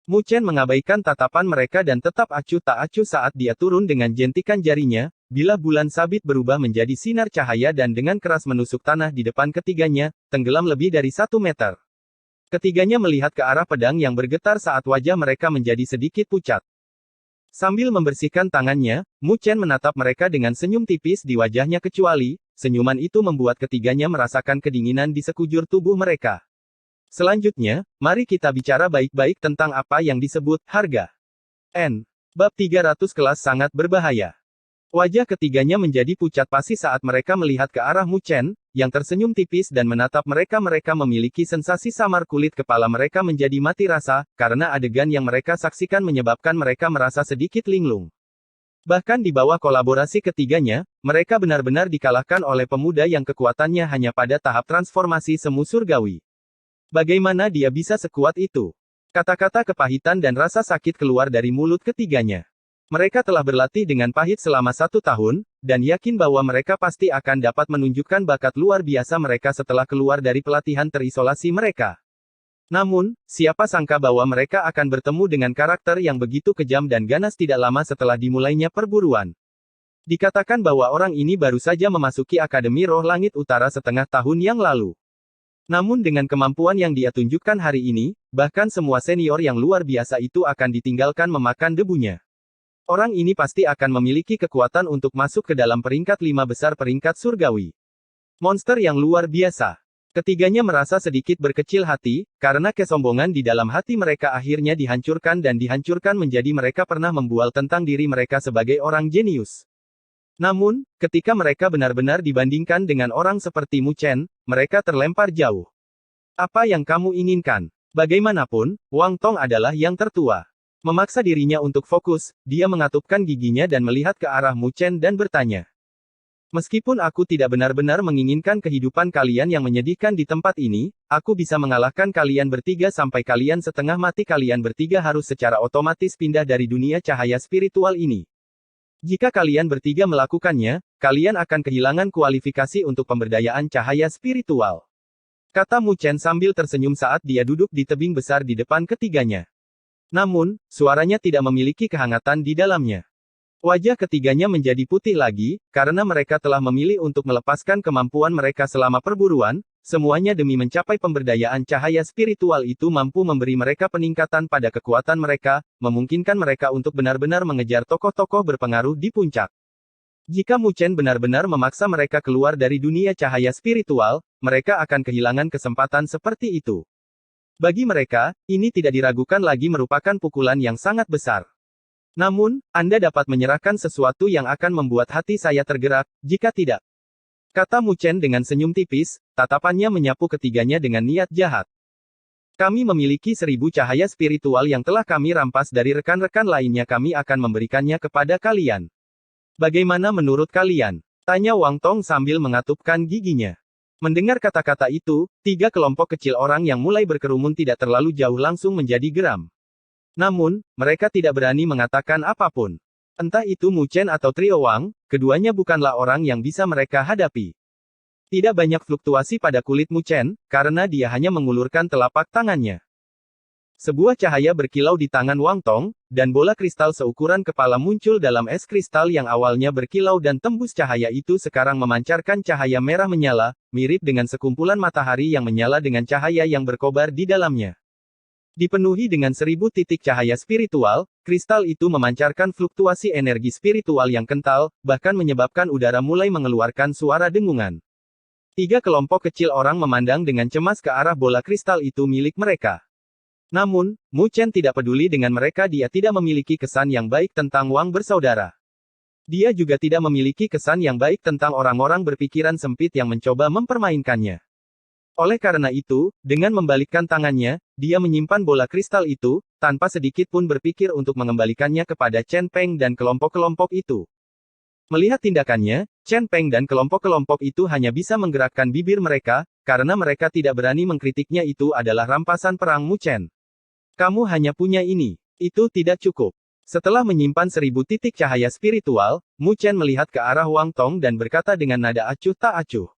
Mu Chen mengabaikan tatapan mereka dan tetap acuh tak acuh saat dia turun dengan jentikan jarinya, bila bulan sabit berubah menjadi sinar cahaya dan dengan keras menusuk tanah di depan ketiganya, tenggelam lebih dari 1 meter. Ketiganya melihat ke arah pedang yang bergetar saat wajah mereka menjadi sedikit pucat. Sambil membersihkan tangannya, Mu Chen menatap mereka dengan senyum tipis di wajahnya kecuali, senyuman itu membuat ketiganya merasakan kedinginan di sekujur tubuh mereka. Selanjutnya, mari kita bicara baik-baik tentang apa yang disebut harga. Bab 300 kelas sangat berbahaya. Wajah ketiganya menjadi pucat pasi saat mereka melihat ke arah Mu Chen, yang tersenyum tipis dan menatap mereka. Mereka memiliki sensasi samar, kulit kepala mereka menjadi mati rasa, karena adegan yang mereka saksikan menyebabkan mereka merasa sedikit linglung. Bahkan di bawah kolaborasi ketiganya, mereka benar-benar dikalahkan oleh pemuda yang kekuatannya hanya pada tahap transformasi semu surgawi. Bagaimana dia bisa sekuat itu? Kata-kata kepahitan dan rasa sakit keluar dari mulut ketiganya. Mereka telah berlatih dengan pahit selama 1 tahun, dan yakin bahwa mereka pasti akan dapat menunjukkan bakat luar biasa mereka setelah keluar dari pelatihan terisolasi mereka. Namun, siapa sangka bahwa mereka akan bertemu dengan karakter yang begitu kejam dan ganas tidak lama setelah dimulainya perburuan. Dikatakan bahwa orang ini baru saja memasuki Akademi Roh Langit Utara setengah tahun yang lalu. Namun dengan kemampuan yang dia tunjukkan hari ini, bahkan semua senior yang luar biasa itu akan ditinggalkan memakan debunya. Orang ini pasti akan memiliki kekuatan untuk masuk ke dalam peringkat 5 besar peringkat surgawi. Monster yang luar biasa. Ketiganya merasa sedikit berkecil hati, karena kesombongan di dalam hati mereka akhirnya dihancurkan dan dihancurkan menjadi mereka pernah membual tentang diri mereka sebagai orang jenius. Namun, ketika mereka benar-benar dibandingkan dengan orang seperti Mu Chen, mereka terlempar jauh. Apa yang kamu inginkan? Bagaimanapun, Wang Tong adalah yang tertua. Memaksa dirinya untuk fokus, dia mengatupkan giginya dan melihat ke arah Mu Chen dan bertanya. Meskipun aku tidak benar-benar menginginkan kehidupan kalian yang menyedihkan di tempat ini, aku bisa mengalahkan kalian bertiga sampai kalian setengah mati. Kalian bertiga harus secara otomatis pindah dari dunia cahaya spiritual ini. Jika kalian bertiga melakukannya, kalian akan kehilangan kualifikasi untuk pemberdayaan cahaya spiritual. Kata Mu Chen sambil tersenyum saat dia duduk di tebing besar di depan ketiganya. Namun, suaranya tidak memiliki kehangatan di dalamnya. Wajah ketiganya menjadi putih lagi, karena mereka telah memilih untuk melepaskan kemampuan mereka selama perburuan, semuanya demi mencapai pemberdayaan cahaya spiritual itu mampu memberi mereka peningkatan pada kekuatan mereka, memungkinkan mereka untuk benar-benar mengejar tokoh-tokoh berpengaruh di puncak. Jika Mu Chen benar-benar memaksa mereka keluar dari dunia cahaya spiritual, mereka akan kehilangan kesempatan seperti itu. Bagi mereka, ini tidak diragukan lagi merupakan pukulan yang sangat besar. Namun, Anda dapat menyerahkan sesuatu yang akan membuat hati saya tergerak, jika tidak. Kata Mu Chen dengan senyum tipis, tatapannya menyapu ketiganya dengan niat jahat. Kami memiliki 1000 cahaya spiritual yang telah kami rampas dari rekan-rekan lainnya, kami akan memberikannya kepada kalian. Bagaimana menurut kalian? Tanya Wang Tong sambil mengatupkan giginya. Mendengar kata-kata itu, 3 kelompok kecil orang yang mulai berkerumun tidak terlalu jauh langsung menjadi geram. Namun, mereka tidak berani mengatakan apapun. Entah itu Mu Chen atau Trio Wang, keduanya bukanlah orang yang bisa mereka hadapi. Tidak banyak fluktuasi pada kulit Mu Chen, karena dia hanya mengulurkan telapak tangannya. Sebuah cahaya berkilau di tangan Wang Tong, dan bola kristal seukuran kepala muncul dalam es kristal yang awalnya berkilau dan tembus cahaya itu sekarang memancarkan cahaya merah menyala, mirip dengan sekumpulan matahari yang menyala dengan cahaya yang berkobar di dalamnya. Dipenuhi dengan 1000 titik cahaya spiritual, kristal itu memancarkan fluktuasi energi spiritual yang kental, bahkan menyebabkan udara mulai mengeluarkan suara dengungan. 3 kelompok kecil orang memandang dengan cemas ke arah bola kristal itu milik mereka. Namun, Mu Chen tidak peduli dengan mereka, dia tidak memiliki kesan yang baik tentang Wang bersaudara. Dia juga tidak memiliki kesan yang baik tentang orang-orang berpikiran sempit yang mencoba mempermainkannya. Oleh karena itu, dengan membalikkan tangannya, dia menyimpan bola kristal itu, tanpa sedikit pun berpikir untuk mengembalikannya kepada Chen Peng dan kelompok-kelompok itu. Melihat tindakannya, Chen Peng dan kelompok-kelompok itu hanya bisa menggerakkan bibir mereka, karena mereka tidak berani mengkritiknya. Itu adalah rampasan perang Mu Chen. Kamu hanya punya ini. Itu tidak cukup. Setelah menyimpan 1000 titik cahaya spiritual, Mu Chen melihat ke arah Wang Tong dan berkata dengan nada acuh tak acuh.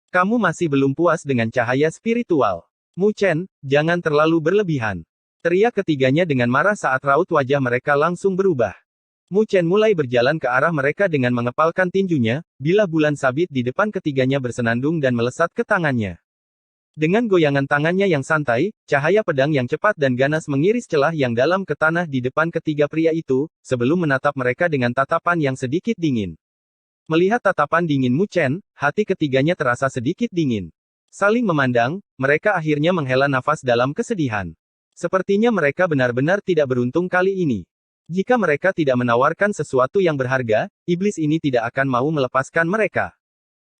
Kamu masih belum puas dengan cahaya spiritual. Mu Chen, jangan terlalu berlebihan. Teriak ketiganya dengan marah saat raut wajah mereka langsung berubah. Mu Chen mulai berjalan ke arah mereka dengan mengepalkan tinjunya, bilah bulan sabit di depan ketiganya bersenandung dan melesat ke tangannya. Dengan goyangan tangannya yang santai, cahaya pedang yang cepat dan ganas mengiris celah yang dalam ke tanah di depan ketiga pria itu, sebelum menatap mereka dengan tatapan yang sedikit dingin. Melihat tatapan dingin Mu Chen, hati ketiganya terasa sedikit dingin. Saling memandang, mereka akhirnya menghela nafas dalam kesedihan. Sepertinya mereka benar-benar tidak beruntung kali ini. Jika mereka tidak menawarkan sesuatu yang berharga, iblis ini tidak akan mau melepaskan mereka.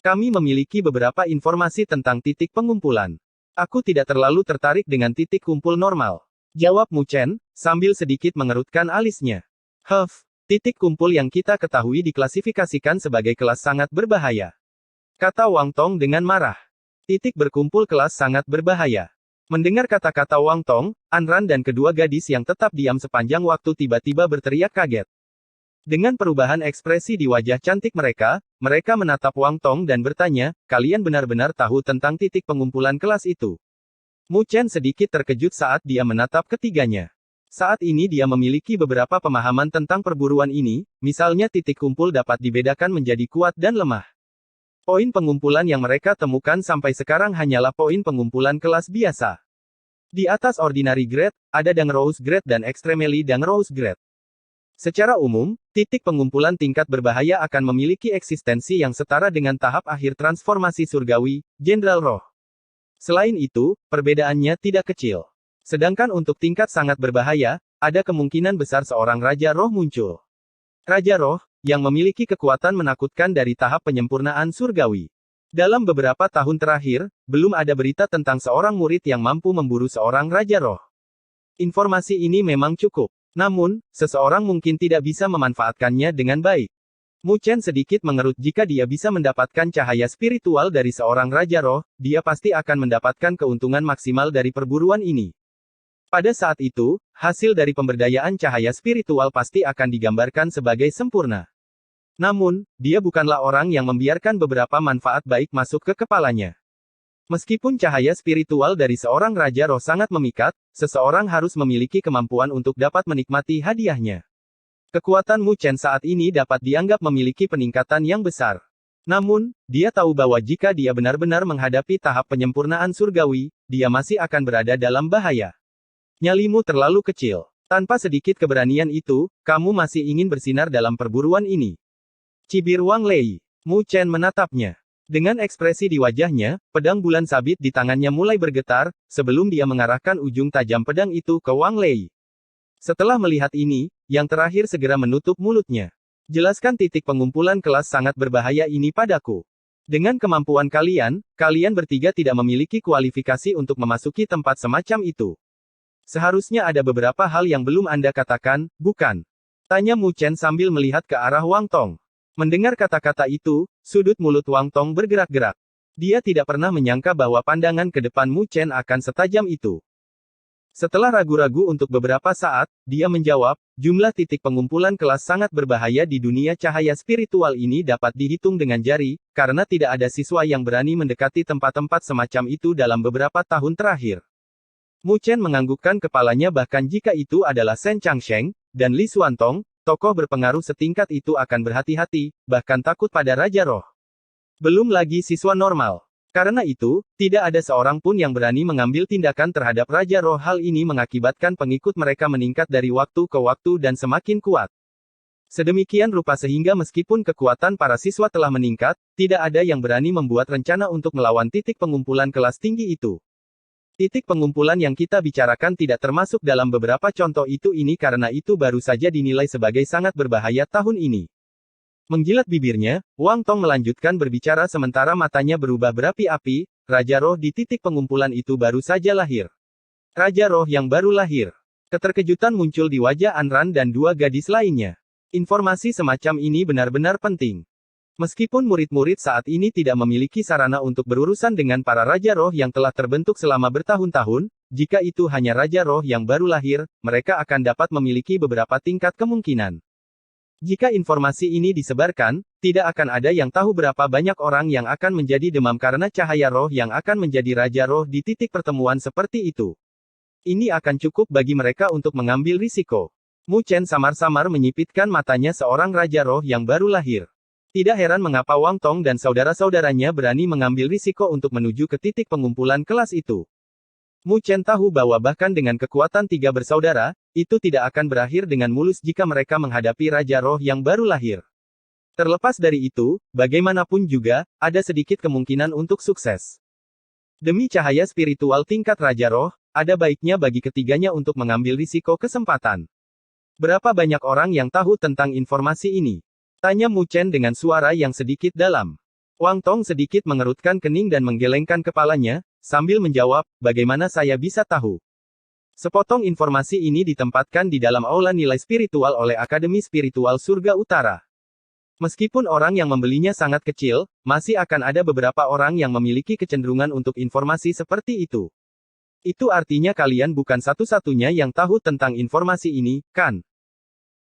Kami memiliki beberapa informasi tentang titik pengumpulan. Aku tidak terlalu tertarik dengan titik kumpul normal. Jawab Mu Chen, sambil sedikit mengerutkan alisnya. Titik kumpul yang kita ketahui diklasifikasikan sebagai kelas sangat berbahaya. Kata Wang Tong dengan marah. Titik berkumpul kelas sangat berbahaya. Mendengar kata-kata Wang Tong, Anran dan kedua gadis yang tetap diam sepanjang waktu tiba-tiba berteriak kaget. Dengan perubahan ekspresi di wajah cantik mereka, mereka menatap Wang Tong dan bertanya, kalian benar-benar tahu tentang titik pengumpulan kelas itu? Mu Chen sedikit terkejut saat dia menatap ketiganya. Saat ini dia memiliki beberapa pemahaman tentang perburuan ini, misalnya titik kumpul dapat dibedakan menjadi kuat dan lemah. Poin pengumpulan yang mereka temukan sampai sekarang hanyalah poin pengumpulan kelas biasa. Di atas Ordinary Grade, ada Dang Rose Grade dan Extremely Dang Rose Grade. Secara umum, titik pengumpulan tingkat berbahaya akan memiliki eksistensi yang setara dengan tahap akhir transformasi surgawi, Jenderal Roh. Selain itu, perbedaannya tidak kecil. Sedangkan untuk tingkat sangat berbahaya, ada kemungkinan besar seorang Raja Roh muncul. Raja Roh, yang memiliki kekuatan menakutkan dari tahap penyempurnaan surgawi. Dalam beberapa tahun terakhir, belum ada berita tentang seorang murid yang mampu memburu seorang Raja Roh. Informasi ini memang cukup. Namun, seseorang mungkin tidak bisa memanfaatkannya dengan baik. Mu Chen sedikit mengerut, jika dia bisa mendapatkan cahaya spiritual dari seorang Raja Roh, dia pasti akan mendapatkan keuntungan maksimal dari perburuan ini. Pada saat itu, hasil dari pemberdayaan cahaya spiritual pasti akan digambarkan sebagai sempurna. Namun, dia bukanlah orang yang membiarkan beberapa manfaat baik masuk ke kepalanya. Meskipun cahaya spiritual dari seorang Raja Roh sangat memikat, seseorang harus memiliki kemampuan untuk dapat menikmati hadiahnya. Kekuatan Mu Chen saat ini dapat dianggap memiliki peningkatan yang besar. Namun, dia tahu bahwa jika dia benar-benar menghadapi tahap penyempurnaan surgawi, dia masih akan berada dalam bahaya. Nyalimu terlalu kecil. Tanpa sedikit keberanian itu, kamu masih ingin bersinar dalam perburuan ini. Cibir Wang Lei. Mu Chen menatapnya. Dengan ekspresi di wajahnya, pedang bulan sabit di tangannya mulai bergetar, sebelum dia mengarahkan ujung tajam pedang itu ke Wang Lei. Setelah melihat ini, yang terakhir segera menutup mulutnya. Jelaskan titik pengumpulan kelas sangat berbahaya ini padaku. Dengan kemampuan kalian, kalian bertiga tidak memiliki kualifikasi untuk memasuki tempat semacam itu. Seharusnya ada beberapa hal yang belum Anda katakan, bukan? Tanya Mu Chen sambil melihat ke arah Wang Tong. Mendengar kata-kata itu, sudut mulut Wang Tong bergerak-gerak. Dia tidak pernah menyangka bahwa pandangan ke depan Mu Chen akan setajam itu. Setelah ragu-ragu untuk beberapa saat, dia menjawab, jumlah titik pengumpulan kelas sangat berbahaya di dunia cahaya spiritual ini dapat dihitung dengan jari, karena tidak ada siswa yang berani mendekati tempat-tempat semacam itu dalam beberapa tahun terakhir. Mu Chen menganggukkan kepalanya bahkan jika itu adalah Shen Changsheng, dan Li Xuantong, tokoh berpengaruh setingkat itu akan berhati-hati, bahkan takut pada Raja Roh. Belum lagi siswa normal. Karena itu, tidak ada seorang pun yang berani mengambil tindakan terhadap Raja Roh. Hal ini mengakibatkan pengikut mereka meningkat dari waktu ke waktu dan semakin kuat. Sedemikian rupa sehingga meskipun kekuatan para siswa telah meningkat, tidak ada yang berani membuat rencana untuk melawan titik pengumpulan kelas tinggi itu. Titik pengumpulan yang kita bicarakan tidak termasuk dalam beberapa contoh itu ini karena itu baru saja dinilai sebagai sangat berbahaya tahun ini. Menjilat bibirnya, Wang Tong melanjutkan berbicara sementara matanya berubah berapi-api, Raja Roh di titik pengumpulan itu baru saja lahir. Raja Roh yang baru lahir. Keterkejutan muncul di wajah Anran dan dua gadis lainnya. Informasi semacam ini benar-benar penting. Meskipun murid-murid saat ini tidak memiliki sarana untuk berurusan dengan para Raja Roh yang telah terbentuk selama bertahun-tahun, jika itu hanya Raja Roh yang baru lahir, mereka akan dapat memiliki beberapa tingkat kemungkinan. Jika informasi ini disebarkan, tidak akan ada yang tahu berapa banyak orang yang akan menjadi demam karena cahaya roh yang akan menjadi Raja Roh di titik pertemuan seperti itu. Ini akan cukup bagi mereka untuk mengambil risiko. Mu Chen samar-samar menyipitkan matanya seorang Raja Roh yang baru lahir. Tidak heran mengapa Wang Tong dan saudara-saudaranya berani mengambil risiko untuk menuju ke titik pengumpulan kelas itu. Mu Chen tahu bahwa bahkan dengan kekuatan tiga bersaudara, itu tidak akan berakhir dengan mulus jika mereka menghadapi Raja Roh yang baru lahir. Terlepas dari itu, bagaimanapun juga, ada sedikit kemungkinan untuk sukses. Demi cahaya spiritual tingkat Raja Roh, ada baiknya bagi ketiganya untuk mengambil risiko kesempatan. Berapa banyak orang yang tahu tentang informasi ini? Tanya Mu Chen dengan suara yang sedikit dalam. Wang Tong sedikit mengerutkan kening dan menggelengkan kepalanya, sambil menjawab, bagaimana saya bisa tahu? Sepotong informasi ini ditempatkan di dalam aula nilai spiritual oleh Akademi Spiritual Surga Utara. Meskipun orang yang membelinya sangat kecil, masih akan ada beberapa orang yang memiliki kecenderungan untuk informasi seperti itu. Itu artinya kalian bukan satu-satunya yang tahu tentang informasi ini, kan?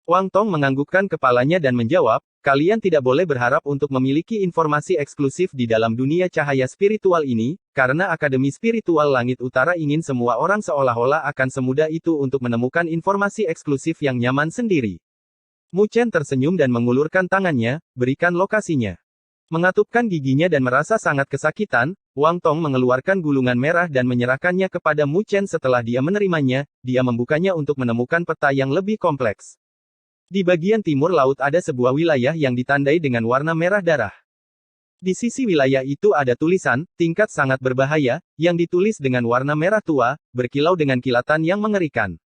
Wang Tong menganggukkan kepalanya dan menjawab, kalian tidak boleh berharap untuk memiliki informasi eksklusif di dalam dunia cahaya spiritual ini, karena Akademi Spiritual Langit Utara ingin semua orang seolah-olah akan semudah itu untuk menemukan informasi eksklusif yang nyaman sendiri. Mu Chen tersenyum dan mengulurkan tangannya, berikan lokasinya. Mengatupkan giginya dan merasa sangat kesakitan, Wang Tong mengeluarkan gulungan merah dan menyerahkannya kepada Mu Chen setelah dia menerimanya, dia membukanya untuk menemukan peta yang lebih kompleks. Di bagian timur laut ada sebuah wilayah yang ditandai dengan warna merah darah. Di sisi wilayah itu ada tulisan, tingkat sangat berbahaya, yang ditulis dengan warna merah tua, berkilau dengan kilatan yang mengerikan.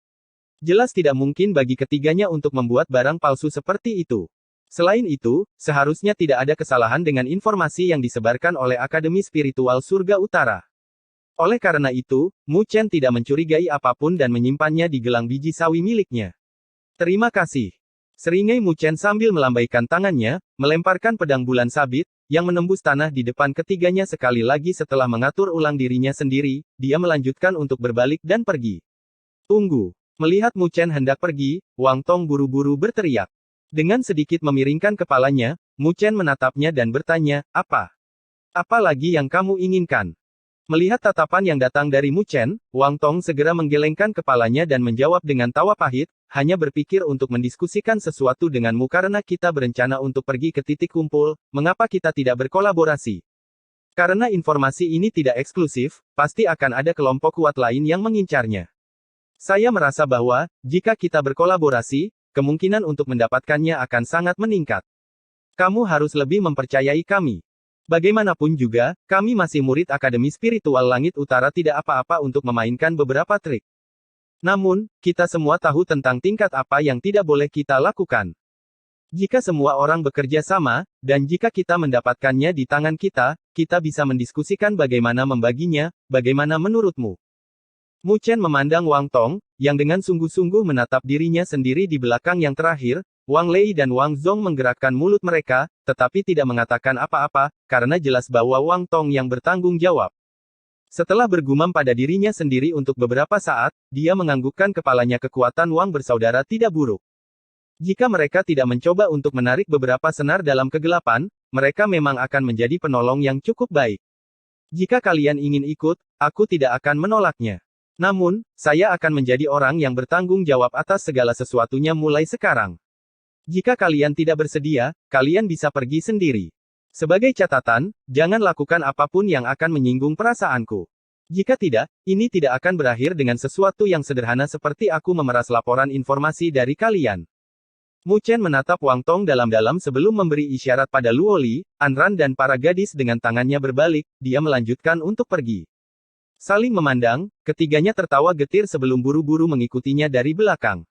Jelas tidak mungkin bagi ketiganya untuk membuat barang palsu seperti itu. Selain itu, seharusnya tidak ada kesalahan dengan informasi yang disebarkan oleh Akademi Spiritual Surga Utara. Oleh karena itu, Mu Chen tidak mencurigai apapun dan menyimpannya di gelang biji sawi miliknya. Terima kasih. Seringai Mu Chen sambil melambaikan tangannya, melemparkan pedang bulan sabit, yang menembus tanah di depan ketiganya sekali lagi setelah mengatur ulang dirinya sendiri, dia melanjutkan untuk berbalik dan pergi. Tunggu. Melihat Mu Chen hendak pergi, Wang Tong buru-buru berteriak. Dengan sedikit memiringkan kepalanya, Mu Chen menatapnya dan bertanya, apa? Apa lagi yang kamu inginkan? Melihat tatapan yang datang dari Mu Chen, Wang Tong segera menggelengkan kepalanya dan menjawab dengan tawa pahit, hanya berpikir untuk mendiskusikan sesuatu denganmu karena kita berencana untuk pergi ke titik kumpul, mengapa kita tidak berkolaborasi? Karena informasi ini tidak eksklusif, pasti akan ada kelompok kuat lain yang mengincarnya. Saya merasa bahwa, jika kita berkolaborasi, kemungkinan untuk mendapatkannya akan sangat meningkat. Kamu harus lebih mempercayai kami. Bagaimanapun juga, kami masih murid Akademi Spiritual Langit Utara tidak apa-apa untuk memainkan beberapa trik. Namun, kita semua tahu tentang tingkat apa yang tidak boleh kita lakukan. Jika semua orang bekerja sama, dan jika kita mendapatkannya di tangan kita, kita bisa mendiskusikan bagaimana membaginya, bagaimana menurutmu? Mu Chen memandang Wang Tong, yang dengan sungguh-sungguh menatap dirinya sendiri di belakang yang terakhir. Wang Lei dan Wang Zong menggerakkan mulut mereka, tetapi tidak mengatakan apa-apa, karena jelas bahwa Wang Tong yang bertanggung jawab. Setelah bergumam pada dirinya sendiri untuk beberapa saat, dia menganggukkan kepalanya. Kekuatan Wang bersaudara tidak buruk. Jika mereka tidak mencoba untuk menarik beberapa senar dalam kegelapan, mereka memang akan menjadi penolong yang cukup baik. Jika kalian ingin ikut, aku tidak akan menolaknya. Namun, saya akan menjadi orang yang bertanggung jawab atas segala sesuatunya mulai sekarang. Jika kalian tidak bersedia, kalian bisa pergi sendiri. Sebagai catatan, jangan lakukan apapun yang akan menyinggung perasaanku. Jika tidak, ini tidak akan berakhir dengan sesuatu yang sederhana seperti aku memeras laporan informasi dari kalian. Mu Chen menatap Wang Tong dalam-dalam sebelum memberi isyarat pada Luo Li, An Ran dan para gadis dengan tangannya berbalik. Dia melanjutkan untuk pergi. Saling memandang, ketiganya tertawa getir sebelum buru-buru mengikutinya dari belakang.